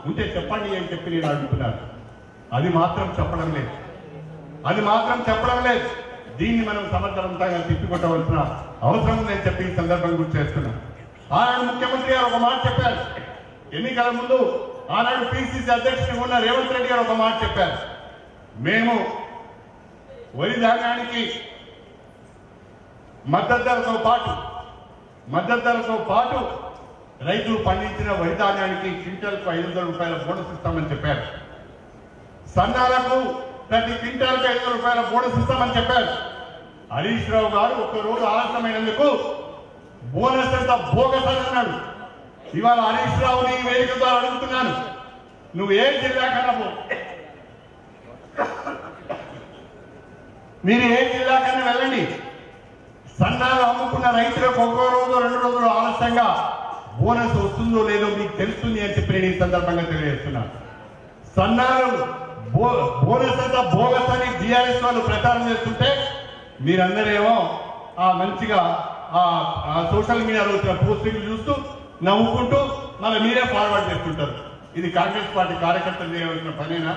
Speaker 1: ఉంటే చెప్పండి అని చెప్పి నేను అడుగుతున్నాను. అది మాత్రం చెప్పడం లేదు. దీన్ని మనం సమర్థవంతంగా తిప్పికొట్టవలసిన అవసరం ఉందని చెప్పి ఈ సందర్భంగా గుర్తు చేస్తున్నాను. ఆనాడు ముఖ్యమంత్రి గారు ఒక మాట చెప్పారు. ఎన్నికల ముందు ఆనాడు పిసిసి అధ్యక్షుడు ఉన్న రేవంత్ రెడ్డి గారు ఒక మాట చెప్పారు. మేము వరి ధాన్యానికి మద్దతు ధరతో పాటు రైతులు పండించిన వరి ధాన్యానికి క్వింటాల్కు 500 రూపాయల బోనస్ ఇస్తామని చెప్పారు. సన్నాలకు ప్రతి క్వింటాల్కు 500 రూపాయల బోనస్ ఇస్తామని చెప్పారు. హరీష్ రావు గారు ఒక్కరోజు ఆలస్యమైనందుకు బోనస్ అంతా బోగస్ అని అన్నాడు. ఇవాళ హరీష్ రావుని వేదిక ద్వారా అడుగుతున్నాను, నువ్వు ఏ జిల్లా కన్నా మీరు ఏ జిల్లా కన్నా వెళ్ళండి, సన్నాలు అమ్ముకున్న రైతులకు 1 రోజు 2 రోజులు ఆలస్యంగా బోనస్ వస్తుందో లేదో మీకు తెలుస్తుంది అని చెప్పి నేను ఈ సందర్భంగా తెలియజేస్తున్నాను. సన్నాలు బోనస్ అంతా బోగస్ అని బీఆర్ఎస్ వాళ్ళు ప్రచారం చేస్తుంటే మీరందరేమో మంచిగా సోషల్ మీడియాలో వచ్చిన పోస్టింగ్లు చూస్తూ నవ్వుకుంటూ మళ్ళీ మీరే ఫార్వర్డ్ చేస్తుంటారు. ఇది కాంగ్రెస్ పార్టీ కార్యకర్తలు చేయవలసిన పనేనా?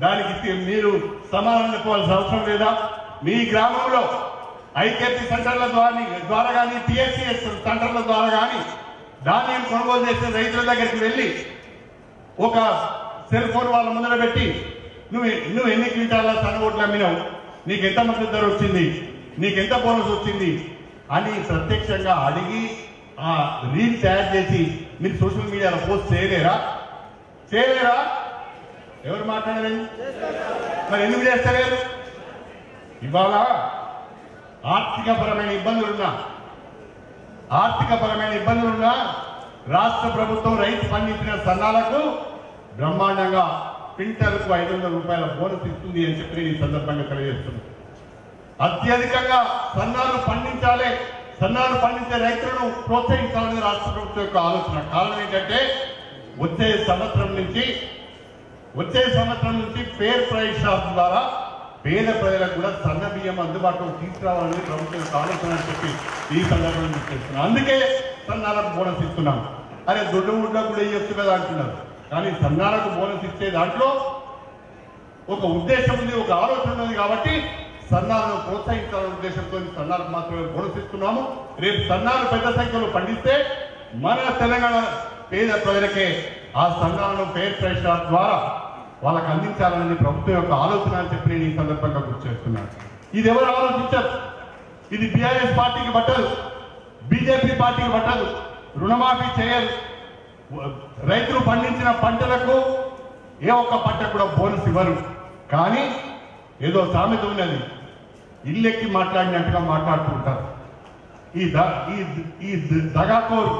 Speaker 1: దానికి మీరు సమాధానం చెప్పవలసిన అవసరం లేదా? మీ గ్రామంలో ఐకేపీ సెంటర్ల ద్వారా కానీ, పిఎస్సిఎస్ సెంటర్ల ద్వారా కానీ ధాన్యం కొనుగోలు చేసిన రైతుల దగ్గరికి వెళ్ళి ఒక సెల్ ఫోన్ వాళ్ళ ముందర పెట్టి నువ్వు ఎన్ని క్వింటాల సన్నగొడ్లు అమ్మినావు, నీకు ఎంత మద్దతు ధర వచ్చింది, నీకు ఎంత బోనస్ వచ్చింది అని ప్రత్యక్షంగా అడిగి ఆ రీల్ తయారు చేసి మీరు సోషల్ మీడియాలో పోస్ట్ చేయలేరా? ఎవరు మాట్లాడలేదు? మరి ఎందుకు చేస్తలేరు? ఇవాళ ఆర్థికపరమైన ఇబ్బందులున్నా రాష్ట్ర ప్రభుత్వం రైతు పండించిన సన్నాలకు బ్రహ్మాండంగా క్వింటాల్కు 500 రూపాయల బోనస్ ఇస్తుంది అని చెప్పి ఈ సందర్భంగా తెలియజేస్తున్నాను. అత్యధికంగా సన్నాలు పండించాలి, సన్నాలు పండించే రైతులను ప్రోత్సహించాలని రాష్ట్ర ప్రభుత్వం యొక్క ఆలోచన. కారణం ఏంటంటే వచ్చే సంవత్సరం నుంచి ఫేర్ ప్రైస్ షాప్ ద్వారా పేద ప్రజలకు కూడా సన్న బియ్యం అందుబాటులో తీసుకురావాలని ప్రభుత్వం యొక్క ఆలోచన అని చెప్పి ఈ సందర్భంగా చేస్తున్నాం. అందుకే సన్నాలకు బోనస్ ఇస్తున్నాం. అరే దొడ్డు ముడ్లకు కూడా ఇవ్వచ్చు కదా అంటున్నారు. కానీ సన్నాలకు బోనస్ ఇచ్చే దాంట్లో ఒక ఉద్దేశం ఉంది, ఒక ఆలోచన ఉంది. కాబట్టి సన్నాలను ప్రోత్సహించాలనే ఉద్దేశంతో సన్నాలకు మాత్రమే బోనస్ ఇస్తున్నాము. రేపు సన్నాలు పెద్ద సంఖ్యలో పండిస్తే మన తెలంగాణ పేద ప్రజలకే ఆ సన్నాలను ఫేర్ ప్రైస్ షాప్ ద్వారా వాళ్ళకు అందించాలనేది ప్రభుత్వం యొక్క ఆలోచన అని చెప్పి నేను ఈ సందర్భంగా గుర్తు చేస్తున్నాను. ఇది ఎవరు ఆలోచించారు? ఇది బీఆర్ఎస్ పార్టీకి పట్టదు, బీజేపీ పార్టీకి పట్టదు. రుణమాఫీ చేయరు, రైతులు పండించిన పంటలకు ఏ ఒక్క పంట కూడా బోనస్ ఇవ్వరు. కానీ ఏదో సామెత ఉన్నది, ఇల్లెక్కి మాట్లాడినట్టుగా మాట్లాడుతుంటారు. ఈ దగాకోరు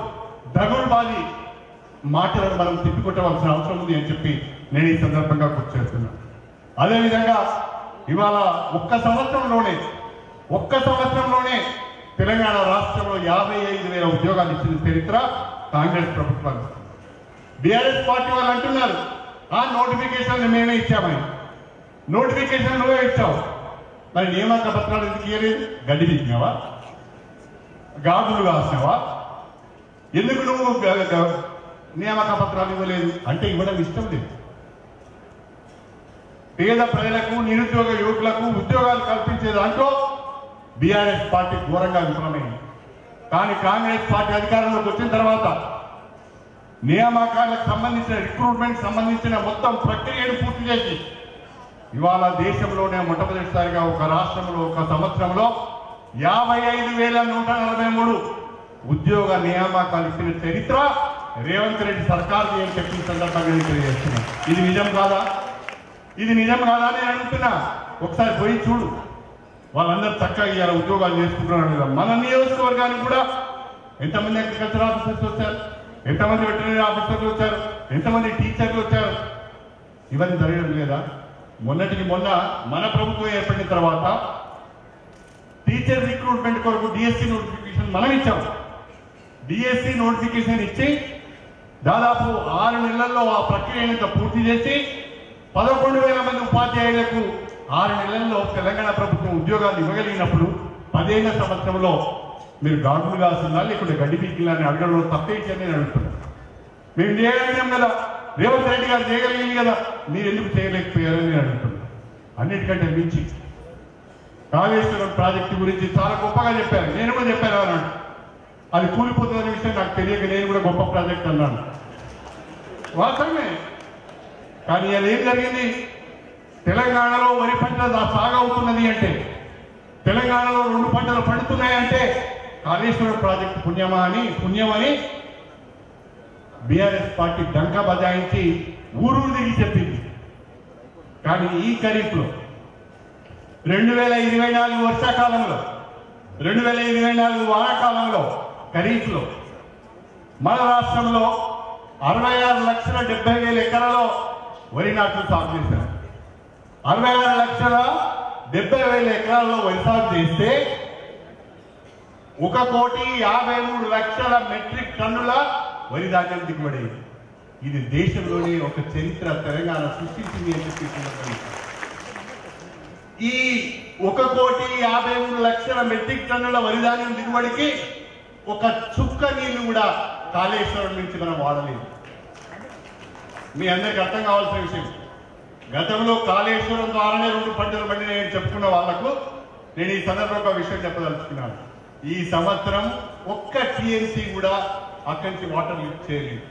Speaker 1: దగులుబాది మాటలను మనం తిప్పికొట్టవలసిన అవసరం ఉంది అని చెప్పి నేను ఈ సందర్భంగా గుర్తు చేస్తున్నాను. అదేవిధంగా ఇవాళ ఒక్క సంవత్సరంలోనే తెలంగాణ రాష్ట్రంలో 55,000 ఉద్యోగాలు ఇచ్చిన చరిత్ర కాంగ్రెస్ ప్రభుత్వానికి. బీఆర్ఎస్ పార్టీ వాళ్ళు అంటున్నారు ఆ నోటిఫికేషన్ మేమే ఇచ్చామని. నోటిఫికేషన్ నువ్వే ఇచ్చావు, మరి నియామక పత్రాలు ఎందుకు ఇవ్వలేదు? గడ్డి తీసినావా? గాజులు కాసినావా? ఎందుకు నువ్వు నియామక పత్రాలు ఇవ్వలేదు? అంటే ఇవ్వడం ఇష్టం లేదు. పేద ప్రజలకు, నిరుద్యోగ యువకులకు ఉద్యోగాలు కల్పించే దాంట్లో బీఆర్ఎస్ పార్టీ ఘోరంగా విఫలమైంది. కానీ కాంగ్రెస్ పార్టీ అధికారంలోకి వచ్చిన తర్వాత నియామకాలకు సంబంధించిన రిక్రూట్మెంట్ సంబంధించిన మొత్తం ప్రక్రియను పూర్తి చేసి ఇవాళ దేశంలోనే మొట్టమొదటిసారిగా ఒక రాష్ట్రంలో ఒక సంవత్సరంలో 55,143 ఉద్యోగ నియామకాలు ఇచ్చిన చరిత్ర రేవంత్ రెడ్డి సర్కార్ అని చెప్పి సందర్భంగా తెలియజేస్తున్నాను. ఇది నిజం కాదా అని అడుగుతున్నా. ఒకసారి పోయి చూడు, వాళ్ళందరూ చక్కగా ఇవాళ ఉద్యోగాలు చేసుకుంటున్నారు కదా. మన నియోజకవర్గానికి కూడా ఎంతమంది అగ్రికల్చర్ ఆఫీసర్స్ వచ్చారు, ఎంతమంది వెటర్నరీ ఆఫీసర్లు వచ్చారు, ఎంతమంది టీచర్లు వచ్చారు. ఇవన్నీ జరగడం లేదా? మొన్నటికి మొన్న మన ప్రభుత్వం ఏర్పడిన తర్వాత టీచర్ రిక్రూట్మెంట్ కొరకు డిఎస్సి నోటిఫికేషన్ మనం ఇచ్చాం. డిఎస్సి నోటిఫికేషన్ ఇచ్చి దాదాపు 6 నెలల్లో ఆ ప్రక్రియను పూర్తి చేసి 11,000 మంది ఉపాధ్యాయులకు 6 నెలల్లో తెలంగాణ ప్రభుత్వం ఉద్యోగాలు ఇవ్వగలిగినప్పుడు 10వ సంవత్సరంలో మీరు గాడులు కాస్తున్నా లేకుంటే గడ్డి పీకిలని అడగడంలో తప్పేంటి నేను అడుగుతున్నాను. మేము చేయగలిగినాం కదా, రేవంత్ రెడ్డి గారు చేయగలిగింది కదా, మీరు ఎందుకు చేయలేకపోయారని నేను అడుగుతున్నాను. అన్నిటికంటే మించి కాళేశ్వరం ప్రాజెక్టు గురించి చాలా గొప్పగా చెప్పారు, నేను కూడా చెప్పాను అన్నాడు. అది కూలిపోతుందనే విషయం నాకు తెలియక నేను కూడా గొప్ప ప్రాజెక్ట్ అన్నాను. వాస్తవమే. కానీ అది ఏం జరిగింది? తెలంగాణలో వరి పంట సాగవుతున్నది అంటే, తెలంగాణలో 2 పంటలు పండుతున్నాయంటే కాళేశ్వరం ప్రాజెక్టు పుణ్యమని బీఆర్ఎస్ పార్టీ డంకా బజాయించి ఊరు తిరిగి చెప్పింది. కానీ ఈ ఖరీఫ్లో 2024 వర్షాకాలంలో 2024 వానాకాలంలో ఖరీఫ్లో మన రాష్ట్రంలో 66,70,000 ఎకరాల్లో వరి నాట్లు సాగు చేశారు. 66,70,000 ఎకరాల్లో వరి సాగు చేస్తే 1,53,00,000 మెట్రిక్ టన్నుల వరి ధాన్యం దిగుబడి. ఇది దేశంలోనే ఒక చరిత్ర తెలంగాణ సృష్టించింది అని చెప్పి ఈ 1,53,00,000 మెట్రిక్ టన్నుల వరి ధాన్యం దిగుబడికి ఒక చుక్క నీళ్లు కూడా కాళేశ్వరం నుంచి మనం వాడలేదు. మీ అందరికి అర్థం కావాల్సిన విషయం, గతంలో కాళేశ్వరం ద్వారానే 2 పంటలు పండినాయని చెప్పుకున్న వాళ్లకు నేను ఈ సందర్భంగా విషయం చెప్పదలుచుకున్నాను. ఈ సంవత్సరం ఒక్క టీఎంసీ కూడా అక్కడి నుంచి వాటర్ లిఫ్ట్ చేయలేదు.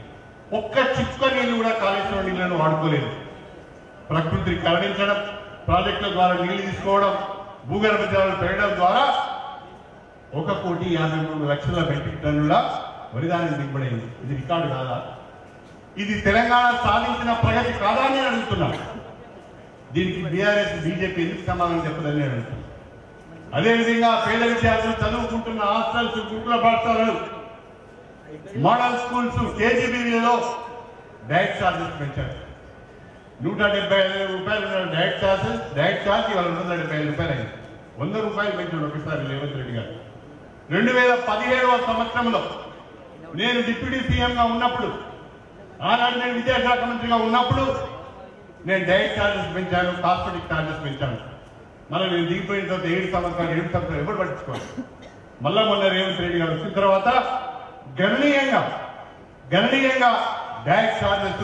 Speaker 1: ఒక్క చుక్క నీళ్లు కూడా కాళేశ్వరం నీళ్లను వాడుకోలేదు. ప్రకృతిని కరుణించడం, ప్రాజెక్టుల ద్వారా నీళ్లు తీసుకోవడం, భూగర్భ జలాలు పెరగడం ద్వారా 1,53,00,000 మెట్రిక్ టన్నుల వరిధాన్యం దిగుబడైంది. ఇది రికార్డు కాదా? ఇది తెలంగాణ సాధించిన ప్రగతి కాదా అని అడుగుతున్నాను. దీనికి బీఆర్ఎస్ బీజేపీ ఎందుకు సమాధానం చెప్పదని అడుగుతున్నాను. అదేవిధంగా పేద విద్యార్థులు చదువుకుంటున్న హాస్టల్స్, గురుకుల పాఠశాలలు, మోడల్ స్కూల్స్, కేజీబీవీలో డైరెక్ట్ ఛార్జెస్ పెంచారు. 175 రూపాయలు డైరెక్ట్ ఛార్జ్ ఇవాళ 275 రూపాయలు అయింది. 100 రూపాయలు పెంచాడు ఒకసారి రేవంత్ రెడ్డి గారు. 2017వ సంవత్సరంలో నేను డిప్యూటీ సీఎంగా ఉన్నప్పుడు, ఆనాడు నేను విద్యాశాఖ మంత్రిగా ఉన్నప్పుడు నేను డైరెక్ట్ ఛార్జెస్ పెంచాను, కాస్మెటిక్ ఛార్జెస్ పెంచాను. మళ్ళీ నేను దిగిపోయిన తర్వాత 7 సంవత్సరాలు ఎవరు పట్టించుకోవాలి. మళ్ళా మొన్న రేవంత్ రెడ్డి గారు వచ్చిన తర్వాత గణనీయంగా డైరెక్ట్ ఛార్జెస్,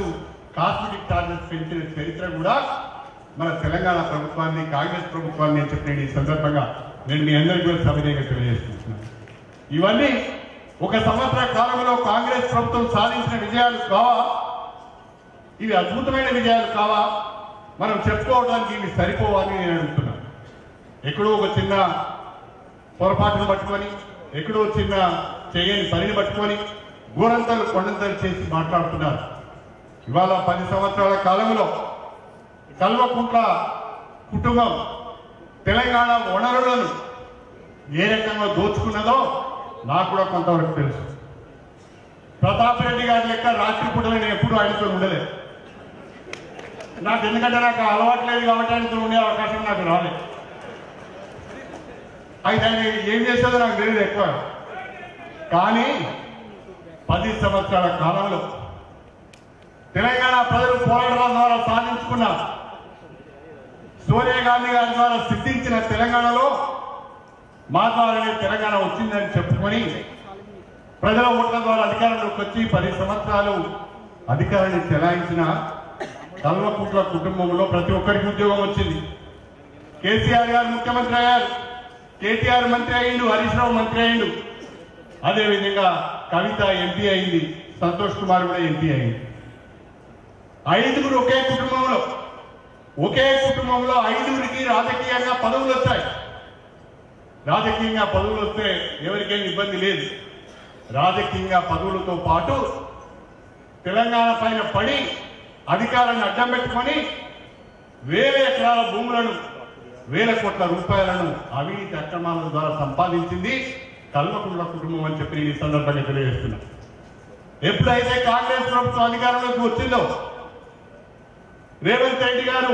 Speaker 1: కాస్మెటిక్ ఛార్జెస్ పెంచిన చరిత్ర కూడా మన తెలంగాణ ప్రభుత్వాన్ని, కాంగ్రెస్ ప్రభుత్వాన్ని అని చెప్పిన ఈ సందర్భంగా నేను మీ అందరికీ కూడా సవినయంగా తెలియజేస్తున్నాను. ఇవన్నీ 1 సంవత్సర కాలంలో కాంగ్రెస్ ప్రభుత్వం సాధించిన విజయాలు కావా? ఇవి అద్భుతమైన విజయాలు కావా? మనం చెప్పుకోవడానికి ఇవి సరిపోవాలని నేను అడుగుతున్నాను. ఎక్కడో ఒక చిన్న పొరపాటును పట్టుకొని, ఎక్కడో చిన్న చేయని పనిని పట్టుకొని గోరంతలు కొండంతలు చేసి మాట్లాడుతున్నారు. ఇవాళ 10 సంవత్సరాల కాలంలో కల్వకుంట్ల కుటుంబం తెలంగాణ వనరులను ఏ రకంగా దోచుకున్నదో నాకు కూడా కొంతవరకు తెలుసు. ప్రతాప్ రెడ్డి గారి లెక్క రాత్రిపూట నేను ఎప్పుడూ ఆయనతో ఉండలేదు. ఎందుకంటే నాకు అలవాటు లేదు కాబట్టి ఆయనతో ఉండే అవకాశం నాకు రాలేదు. అయితే ఆయన ఏం చేసేదో నాకు తెలియదు ఎక్కువ. కానీ 10 సంవత్సరాల కాలంలో తెలంగాణ ప్రజలు పోరాటం ద్వారా సాధించుకున్న, సోనియా గాంధీ గారి ద్వారా సిద్ధించిన తెలంగాణలో మా ద్వారానే తెలంగాణ వచ్చిందని చెప్పుకొని ప్రజల ఓట్ల ద్వారా అధికారంలోకి వచ్చి 10 సంవత్సరాలు అధికారాన్ని చెలాయించిన కల్వకుంట్ల కుటుంబంలో ప్రతి ఒక్కరికి ఉద్యోగం వచ్చింది. కేసీఆర్ గారు ముఖ్యమంత్రి అయ్యారు, కేటీఆర్ మంత్రి అయ్యిండు, హరీష్ రావు మంత్రి అయ్యిండు. అదేవిధంగా కవిత ఎంపీ అయింది, సంతోష్ కుమార్ కూడా ఎంపీ అయింది. 5గురు ఒకే కుటుంబంలో 5గురికి రాజకీయంగా పదవులు వచ్చాయి. రాజకీయంగా పదవులు వస్తే ఎవరికేం ఇబ్బంది లేదు. రాజకీయంగా పదవులతో పాటు తెలంగాణ పైన పడి అధికారాన్ని అడ్డం పెట్టుకొని వేల ఎకరాల భూములను, వేల కోట్ల రూపాయలను అవినీతి అక్రమాల ద్వారా సంపాదించింది కల్వకుంట్ల కుటుంబం అని చెప్పి ఈ సందర్భంగా తెలియజేస్తున్నా. ఎప్పుడైతే కాంగ్రెస్ ప్రభుత్వం అధికారంలోకి వచ్చిందో రేవంత్ రెడ్డి గారు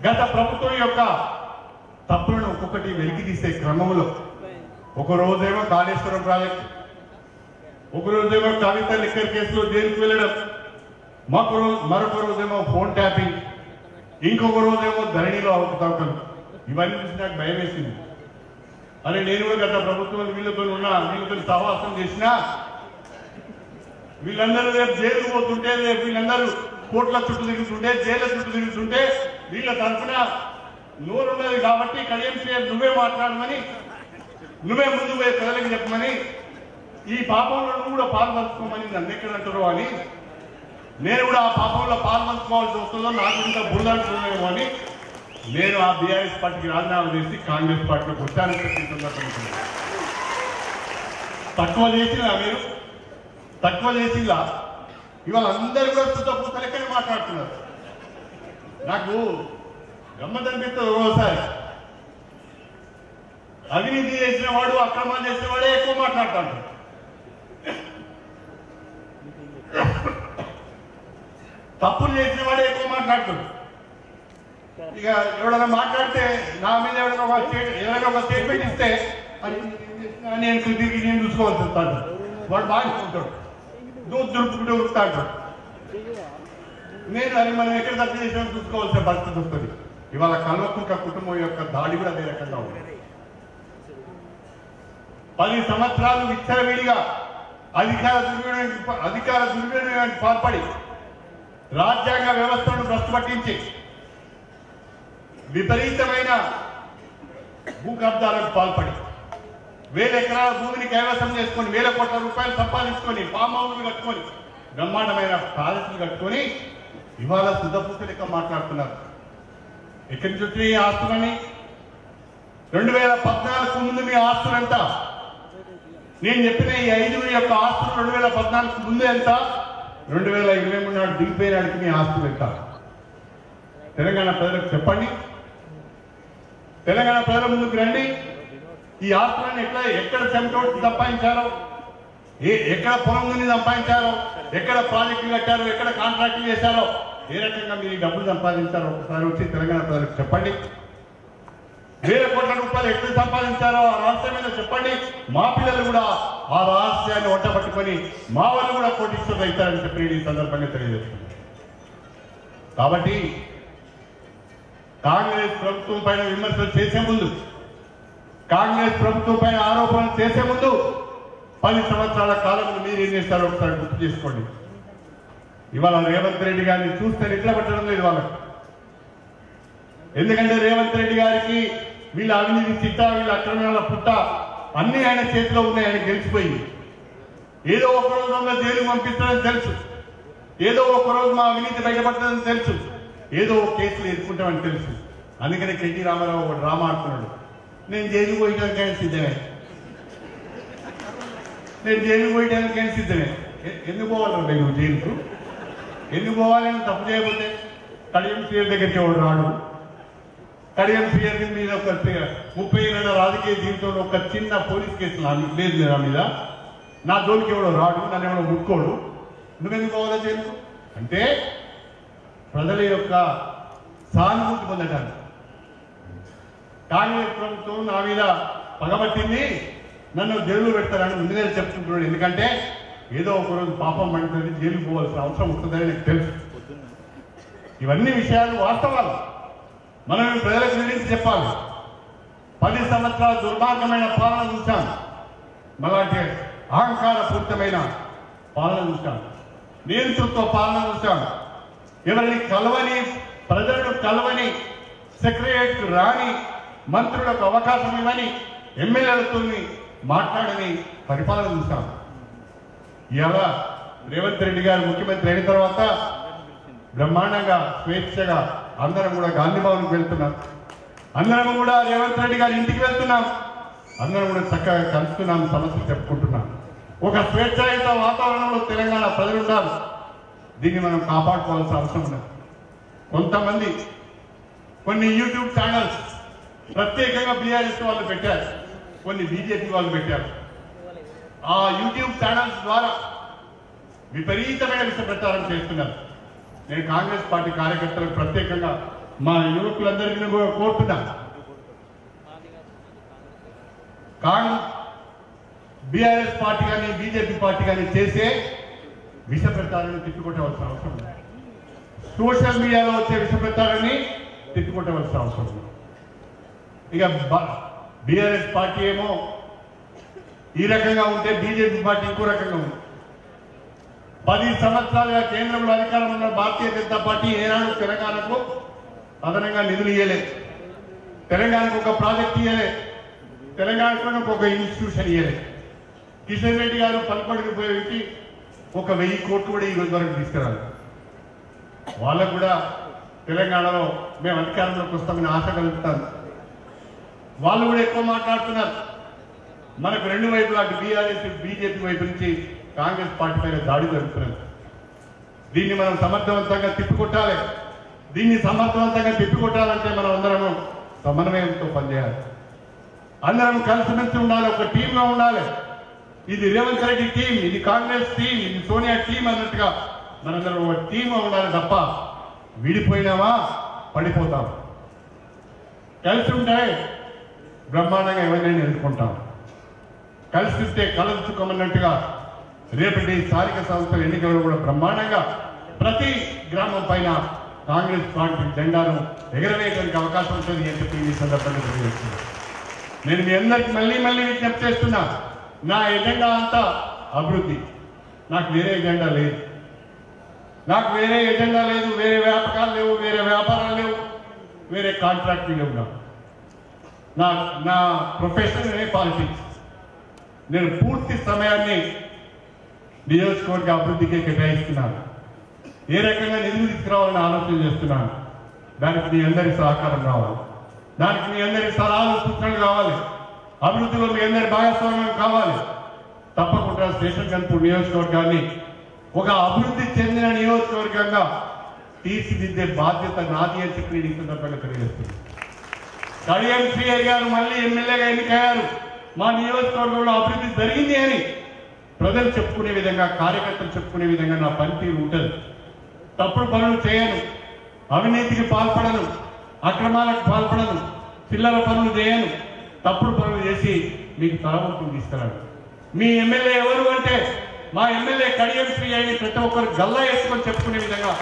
Speaker 1: గత ప్రభుత్వం యొక్క తప్పులను ఒక్కొక్కటి వెలికి తీసే క్రమంలో ఒక రోజేమో కాళేశ్వరం ప్రాజెక్టు, ఒక రోజేమో కవిత లిక్కర్ కేసులో జైలుకు వెళ్ళడం, మరొక రోజేమో ఫోన్ ట్యాపింగ్, ఇంకొక రోజేమో ధరణిలో అవకతవకలు. ఇవన్నీ చూసి నాకు భయం వేసింది. అరే నేను కూడా గత ప్రభుత్వం వీళ్ళతో సహవాసం చేసినా వీళ్ళందరూ రేపు జైలుకు పోతుంటే, రేపు వీళ్ళందరూ కోట్ల చుట్టూ తిరుగుతుంటే, జైళ్ళ చుట్టూ తిరుగుతుంటే వీళ్ళ తరఫున నోరు ఉన్నది కాబట్టి కడియం నువ్వే మాట్లాడమని, నువ్వే ముందు పోయి ప్రజలకు చెప్పమని, ఈ పాపంలో నువ్వు కూడా పాల్పంచుకోమని నన్ను ఎక్కడ అంటారో అని, నేను కూడా ఆ పాపంలో పాల్పంచుకోవాల్సి వస్తుందో నాకు ఇంకా బుర్రంటున్నామో అని నేను ఆ బీఆర్ఎస్ పార్టీకి రాజీనామా చేసి కాంగ్రెస్ పార్టీలోకి వచ్చానని చెప్పి తక్కువ చేసిందా మీరు? తక్కువ చేసిందా? ఇవాళ అందరూ కూడా చుట్టూ లెక్కనే మాట్లాడుతున్నారు. నాకు గమ్మత్ అనిపిస్తుంది. ఒకసారి అవినీతి చేసిన వాడు, అక్రమాలు చేసిన వాడే ఎక్కువ మాట్లాడతాడు. తప్పులు చేసిన వాడే ఎక్కువ మాట్లాడుతాడు. ఇక ఎవడన్నా మాట్లాడితే నా మీద ఎవరైనా ఒక స్టేట్మెంట్ ఇస్తే నేను తిరిగి నేను చూసుకోవాల్సి వస్తాడు. వాడు బాగా ఉంటాడు, దురుపుకుంటూ ఉరుకుతాడు. నేను అది మనం ఎక్కడ తప్పు చేసినా చూసుకోవాల్సిన పరిస్థితి వస్తుంది. ఇవాళ కల్వకుంట్ల కుటుంబం యొక్క దాడి కూడా అదే రకంగా ఉంది. 10 సంవత్సరాలు విచ్చలవిడిగా అధికార దుర్వినియోగానికి పాల్పడి రాజ్యాంగ వ్యవస్థను భ్రష్టుపట్టించి విపరీతమైన భూ కబ్జాలకు పాల్పడి వేల ఎకరాల భూమిని కైవసం చేసుకొని వేల కోట్ల రూపాయలు సంపాదించుకొని ఫామ్ హౌస్లు కట్టుకొని బ్రహ్మాండమైన ప్రాజెక్టులు కట్టుకొని ఇవాళ సుధపూస లెక్క మాట్లాడుతున్నారు. ఎక్కడి నుంచి వచ్చిన ఈ ఆస్తులని? 2014 ముందు మీ ఆస్తులంతా, నేను చెప్పిన ఈ 5 యొక్క ఆస్తులు 2014 ముందు ఎంత, 2023 నాడు దిగిపోయినాడికి మీ ఆస్తులు ఎంత? తెలంగాణ ప్రజలకు చెప్పండి. తెలంగాణ ప్రజల ముందుకు రండి. ఈ ఆస్తులను ఎక్కడ చెమటోటి సంపాదించారో, ఎక్కడ పొలం నుండి సంపాదించారో, ఎక్కడ ప్రాజెక్టులు కట్టారో, ఎక్కడ కాంట్రాక్టులు చేశారో, ఏ రకంగా మీరు డబ్బులు సంపాదించారో ఒకసారి వచ్చి తెలంగాణ ప్రజలకు చెప్పండి. వేల కోట్ల రూపాయలు ఎక్కడ సంపాదించారో ఆ రహస్యం మీద చెప్పండి. మా పిల్లలు కూడా ఆ రహస్యాన్ని వంటపట్టుకొని మా వాళ్ళు కూడా కోటీశ్వరులు అవుతారని చెప్పి ఈ సందర్భంగా తెలియజేస్తున్నారు. కాబట్టి కాంగ్రెస్ ప్రభుత్వం పైన విమర్శలు చేసే ముందు, కాంగ్రెస్ ప్రభుత్వం పైన ఆరోపణలు చేసే ముందు 10 సంవత్సరాల కాలంలో మీరు ఏం చేస్తారో ఒకసారి గుర్తు చేసుకోండి. ఇవాళ రేవంత్ రెడ్డి గారిని చూస్తే నిద్ర పట్టడం లేదు వాళ్ళకి. ఎందుకంటే రేవంత్ రెడ్డి గారికి వీళ్ళ అవినీతి చిట్ట, వీళ్ళ అక్రమాల పుట్ట అన్ని ఆయన చేతిలో ఉన్నాయి. ఆయన గెలిచిపోయింది. ఏదో ఒక రోజు మమ్మల్ని జైలుకు పంపిస్తారని తెలుసు, ఏదో ఒక రోజు మా అవినీతి బయటపడుతుందని తెలుసు, ఏదో ఒక కేసులు ఎదుర్కొంటామని తెలుసు. అందుకని కెటి రామారావు ఒక డ్రామా ఆడుతున్నాడు. నేను జైలుకు పోయడానికైనా సిద్ధమే, నేను జైలుకు పోయడానికైనా సిద్ధమే. ఎందుకు పోవాలంటే నువ్వు జైలుకు ఎందుకు పోవాలని తప్పు చేయకపోతే కడియం సీఆర్ దగ్గరికి ఎవడు రాడు. కడియం సీఆర్ మీద ఒక 30 ఏళ్ళ రాజకీయ జీవితంలో ఒక చిన్న పోలీస్ కేసు లేదు నా మీద. నా జోలికి ఎవడో రాడు, నన్ను ఎవడో ముట్టుకోడు. నువ్వెందుకు పోవాలా జైలు అంటే ప్రజల యొక్క సానుభూతి పొందటానికి. కాంగ్రెస్ ప్రభుత్వం నా మీద పగబట్టింది, నన్ను జైలు పెడతారని ముందుగా చెప్తుంటున్నాడు. ఎందుకంటే ఏదో ఒకరోజు పాపం పండుతుంది, జైలుకు పోవాల్సిన అవసరం ఉంటుందని నాకు తెలుసు. ఇవన్నీ విషయాలు వాస్తవాలు. మనం ప్రజలకు వివరించి చెప్పాలి. 10 సంవత్సరాల దుర్మార్గమైన పాలన చూశాం, మలాంటి అహంకారపూరితమైన పాలన చూశాం, నియంతృత్వ పాలన చూశాం. ఎవరిని కలవని, ప్రజలను కలవని, సెక్రటరియట్ రాని, మంత్రులకు అవకాశం ఇవ్వని, ఎమ్మెల్యేలతో మాట్లాడని పరిపాలన చూశాం. ఇలా రేవంత్ రెడ్డి గారు ముఖ్యమంత్రి అయిన తర్వాత బ్రహ్మాండంగా స్వేచ్ఛగా అందరం కూడా గాంధీ భవన్కి వెళ్తున్నాం, అందరం కూడా రేవంత్ రెడ్డి గారి ఇంటికి వెళ్తున్నాం, అందరం కూడా చక్కగా కలుస్తున్నాం, సమస్యలు చెప్పుకుంటున్నాం. ఒక స్వేచ్ఛాయుత వాతావరణంలో తెలంగాణ ప్రజలు ఉన్నారు. దీన్ని మనం కాపాడుకోవాల్సిన అవసరం ఉన్నది. కొంతమంది కొన్ని యూట్యూబ్ ఛానల్స్ ప్రత్యేకంగా బీఆర్ఎస్ వాళ్ళు పెట్టారు, కొన్ని బీజేపీ వాళ్ళు పెట్టారు. ఆ యూట్యూబ్ ఛానల్స్ ద్వారా విపరీతమైన విష ప్రచారం చేస్తున్నారు. నేను కాంగ్రెస్ పార్టీ కార్యకర్తలకు ప్రత్యేకంగా మా యువకులందరికీ కూడా కోరుతున్నా, బీఆర్ఎస్ పార్టీ కానీ బీజేపీ పార్టీ కానీ చేసే విష ప్రచారాన్ని తిట్టుకోవవలసిన అవసరం ఉంది. సోషల్ మీడియాలో వచ్చే విష ప్రచారాన్ని తిట్టుకోవవలసిన అవసరం ఉంది. ఇక బీఆర్ఎస్ పార్టీ ఏమో ఈ రకంగా ఉంటే బీజేపీ పార్టీ ఇంకో రకంగా ఉంది. 10 సంవత్సరాలుగా కేంద్రంలో అధికారంలో ఉన్న భారతీయ జనతా పార్టీ ఏనాడు తెలంగాణకు అదనంగా నిధులు ఇవ్వలేదు, తెలంగాణకు ఒక ప్రాజెక్ట్ ఇవ్వలేదు, తెలంగాణకు ఒక ఇన్స్టిట్యూషన్ ఇవ్వలేదు. కిషన్ రెడ్డి గారు పలుపడికి ఉపయోగించి 1000 కోట్లు కూడా ఈ రోజు వరకు తీసుకురాలి. వాళ్ళకు కూడా తెలంగాణలో మేము అధికారంలోకి వస్తామని ఆశ కలుగుతాను. వాళ్ళు కూడా ఎక్కువ మాట్లాడుతున్నారు. మనకు రెండు వైపులా అటు బీఆర్ఎస్ బీజేపీ వైపు నుంచి కాంగ్రెస్ పార్టీ పైన దాడి జరుగుతున్నది. దీన్ని మనం సమర్థవంతంగా తిప్పికొట్టాలి. దీన్ని సమర్థవంతంగా తిప్పికొట్టాలంటే మనం అందరం సమన్వయంతో పనిచేయాలి. అందరం కలిసిమెలిసి ఉండాలి, ఒక టీంగా ఉండాలి. ఇది రేవంత్ రెడ్డి టీం, ఇది కాంగ్రెస్ టీం, ఇది సోనియా టీం అన్నట్టుగా మనందరం ఒక టీంగా ఉండాలి తప్ప విడిపోయినామా పడిపోతాం. కలిసి ఉంటే బ్రహ్మాండంగా ఎవరినైనా ఎదుర్కొంటాం. కలిసి ఉంటే కలుసుకోమన్నట్టుగా రేపటి స్థానిక సంస్థల ఎన్నికల్లో కూడా బ్రహ్మాండంగా ప్రతి గ్రామం పైన కాంగ్రెస్ పార్టీ జెండాను ఎగరవేయడానికి అవకాశం ఉంటుంది అని చెప్పి ఈ సందర్భంగా తెలియజేస్తున్నాను. నేను మీ అందరికీ మళ్ళీ విజ్ఞప్తి చేస్తున్నా, నా ఎజెండా అంతా అభివృద్ధి. నాకు వేరే ఎజెండా లేదు, నాకు వేరే ఎజెండా లేదు, వేరే వ్యాపకాలు లేవు, వేరే వ్యాపారాలు లేవు, వేరే కాంట్రాక్ట్లు లేవు. నా ప్రొఫెషన్ పాలిటిక్స్. నేను పూర్తి సమయాన్ని నియోజకవర్గ అభివృద్ధికి కేటాయిస్తున్నాను. ఏ రకంగా నిధులు తీసుకురావాలని ఆలోచన చేస్తున్నాను. దానికి మీ అందరి సహకారం కావాలి, దానికి మీ అందరి సలహాలు సూచనలు కావాలి, అభివృద్ధిలో మీ అందరి భాగస్వామ్యం కావాలి. తప్పకుండా స్టేషన్ గన్పూర్ నియోజకవర్గాన్ని ఒక అభివృద్ధి చెందిన నియోజకవర్గంగా తీర్చిదిద్దే బాధ్యత నాది అని చెప్పి నేను ఈ సందర్భంగా తెలియజేస్తున్నాను. కడియం శ్రీహరి గారు మళ్ళీ ఎమ్మెల్యేగా ఎన్నికయ్యారు. మా నియోజకవర్గంలో అభివృద్ధి జరిగింది అని ప్రజలు చెప్పుకునే విధంగా, కార్యకర్తలు చెప్పుకునే విధంగా నా పనితీరు ఉంటుంది. తప్పుడు పనులు చేయను, అవినీతికి పాల్పడను, అక్రమాలకు పాల్పడను,
Speaker 2: చిల్లర పనులు చేయను, తప్పుడు పనులు చేసి మీకు తలవంపులు తీసుకురాడు. మీ ఎమ్మెల్యే ఎవరు అంటే మా ఎమ్మెల్యే కడియం శ్రీ అని ప్రతి ఒక్కరు గల్లా వేసుకొని చెప్పుకునే విధంగా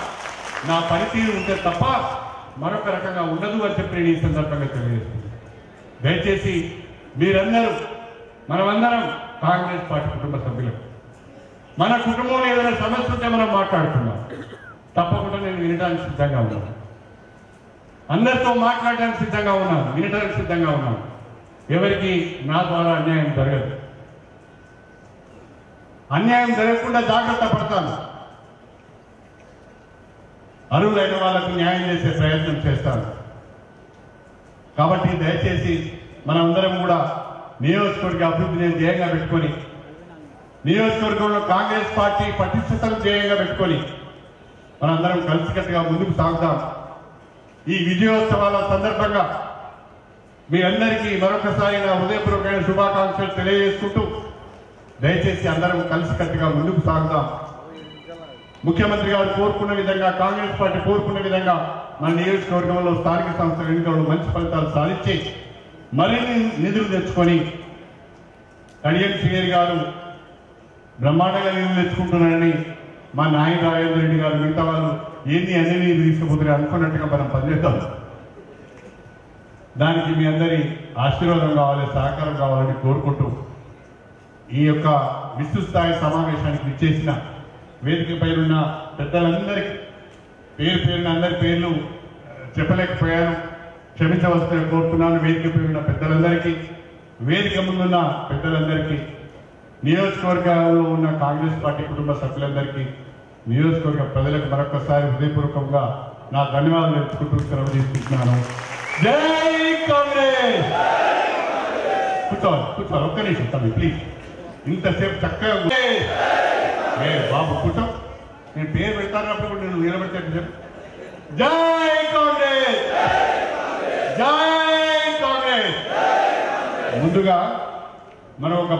Speaker 2: నా పనితీరు ఉంటే తప్ప మరొక రకంగా ఉండదు అని చెప్పి నేను ఈ సందర్భంగా తెలియజేస్తున్నాను. దయచేసి మీరందరూ మనమందరం కాంగ్రెస్ పార్టీ కుటుంబ సభ్యులు. మన కుటుంబంలో ఏదైనా సమస్య ఉంటే మనం మాట్లాడుతున్నాం. తప్పకుండా నేను వినడానికి సిద్ధంగా ఉన్నాను, అందరితో మాట్లాడడానికి సిద్ధంగా ఉన్నాను, వినడానికి సిద్ధంగా ఉన్నాను. ఎవరికి నా ద్వారా అన్యాయం జరగదు, అన్యాయం జరగకుండా జాగ్రత్త పడతాను. అర్హులైన వాళ్ళకు న్యాయం చేసే ప్రయత్నం చేస్తాను. కాబట్టి దయచేసి మనమందరం కూడా నియోజకవర్గ అభివృద్ధిని ధ్యేయంగా పెట్టుకొని, నియోజకవర్గంలో కాంగ్రెస్ పార్టీ పటిష్టతను ధ్యేయంగా పెట్టుకొని మనందరం కలిసికట్టుగా ముందుకు సాగుతాం. ఈ విజయోత్సవాల సందర్భంగా మీ అందరికీ మరొకసారి నా హృదయపూర్వకమైన శుభాకాంక్షలు తెలియజేసుకుంటూ దయచేసి అందరం కలిసికట్టుగా ముందుకు సాగుతాం. ముఖ్యమంత్రి గారు కోరుకున్న విధంగా, కాంగ్రెస్ పార్టీ కోరుకున్న విధంగా మన నియోజకవర్గంలో స్థానిక సంస్థల ఎన్నికల్లో మంచి ఫలితాలు సాధించి మరిన్ని నిధులు తెచ్చుకొని కడియం శ్రీహరి గారు బ్రహ్మాండంగా నిధులు తెచ్చుకుంటున్నారని మా నాయన రాజేంద్ర రెడ్డి గారు మిగతా వాళ్ళు ఏంది అన్ని నీరు తీసుకుపోతున్నారు అనుకున్నట్టుగా మనం పనిచేద్దాం. దానికి మీ అందరి ఆశీర్వాదం కావాలి, సహకారం కావాలని కోరుకుంటూ ఈ యొక్క విస్తృత స్థాయి సమావేశానికి ఇచ్చేసిన వేదిక పైన పెద్దలందరికీ పేరు పేరున అందరి పేర్లు చెప్పలేకపోయాను, క్షమించవలసిందని కోరుతున్నాను. వేదిక పైన పెద్దలందరికీ, వేదిక ముందున్న పెద్దలందరికీ, నియోజకవర్గాల్లో ఉన్న కాంగ్రెస్ పార్టీ కుటుంబ సభ్యులందరికీ, నియోజకవర్గ ప్రజలకు మరొకసారి హృదయపూర్వకంగా నా ధన్యవాదాలు తెలుసుకుంటూ సెలవు తీసుకుంటున్నాను. జై కాంగ్రెస్. కూర్చోవాలి ఒక్క నిమిషం తమ్మి ప్లీజ్. ఇంతసేపు చక్కగా బాబు కూర్చో, నేను పేరు పెడతానప్పుడు కూడా నేను నిలబెట్టాను చెప్పు. జై కాంగ్రెస్, జై కాంగ్రెస్. ముందుగా మనం ఒక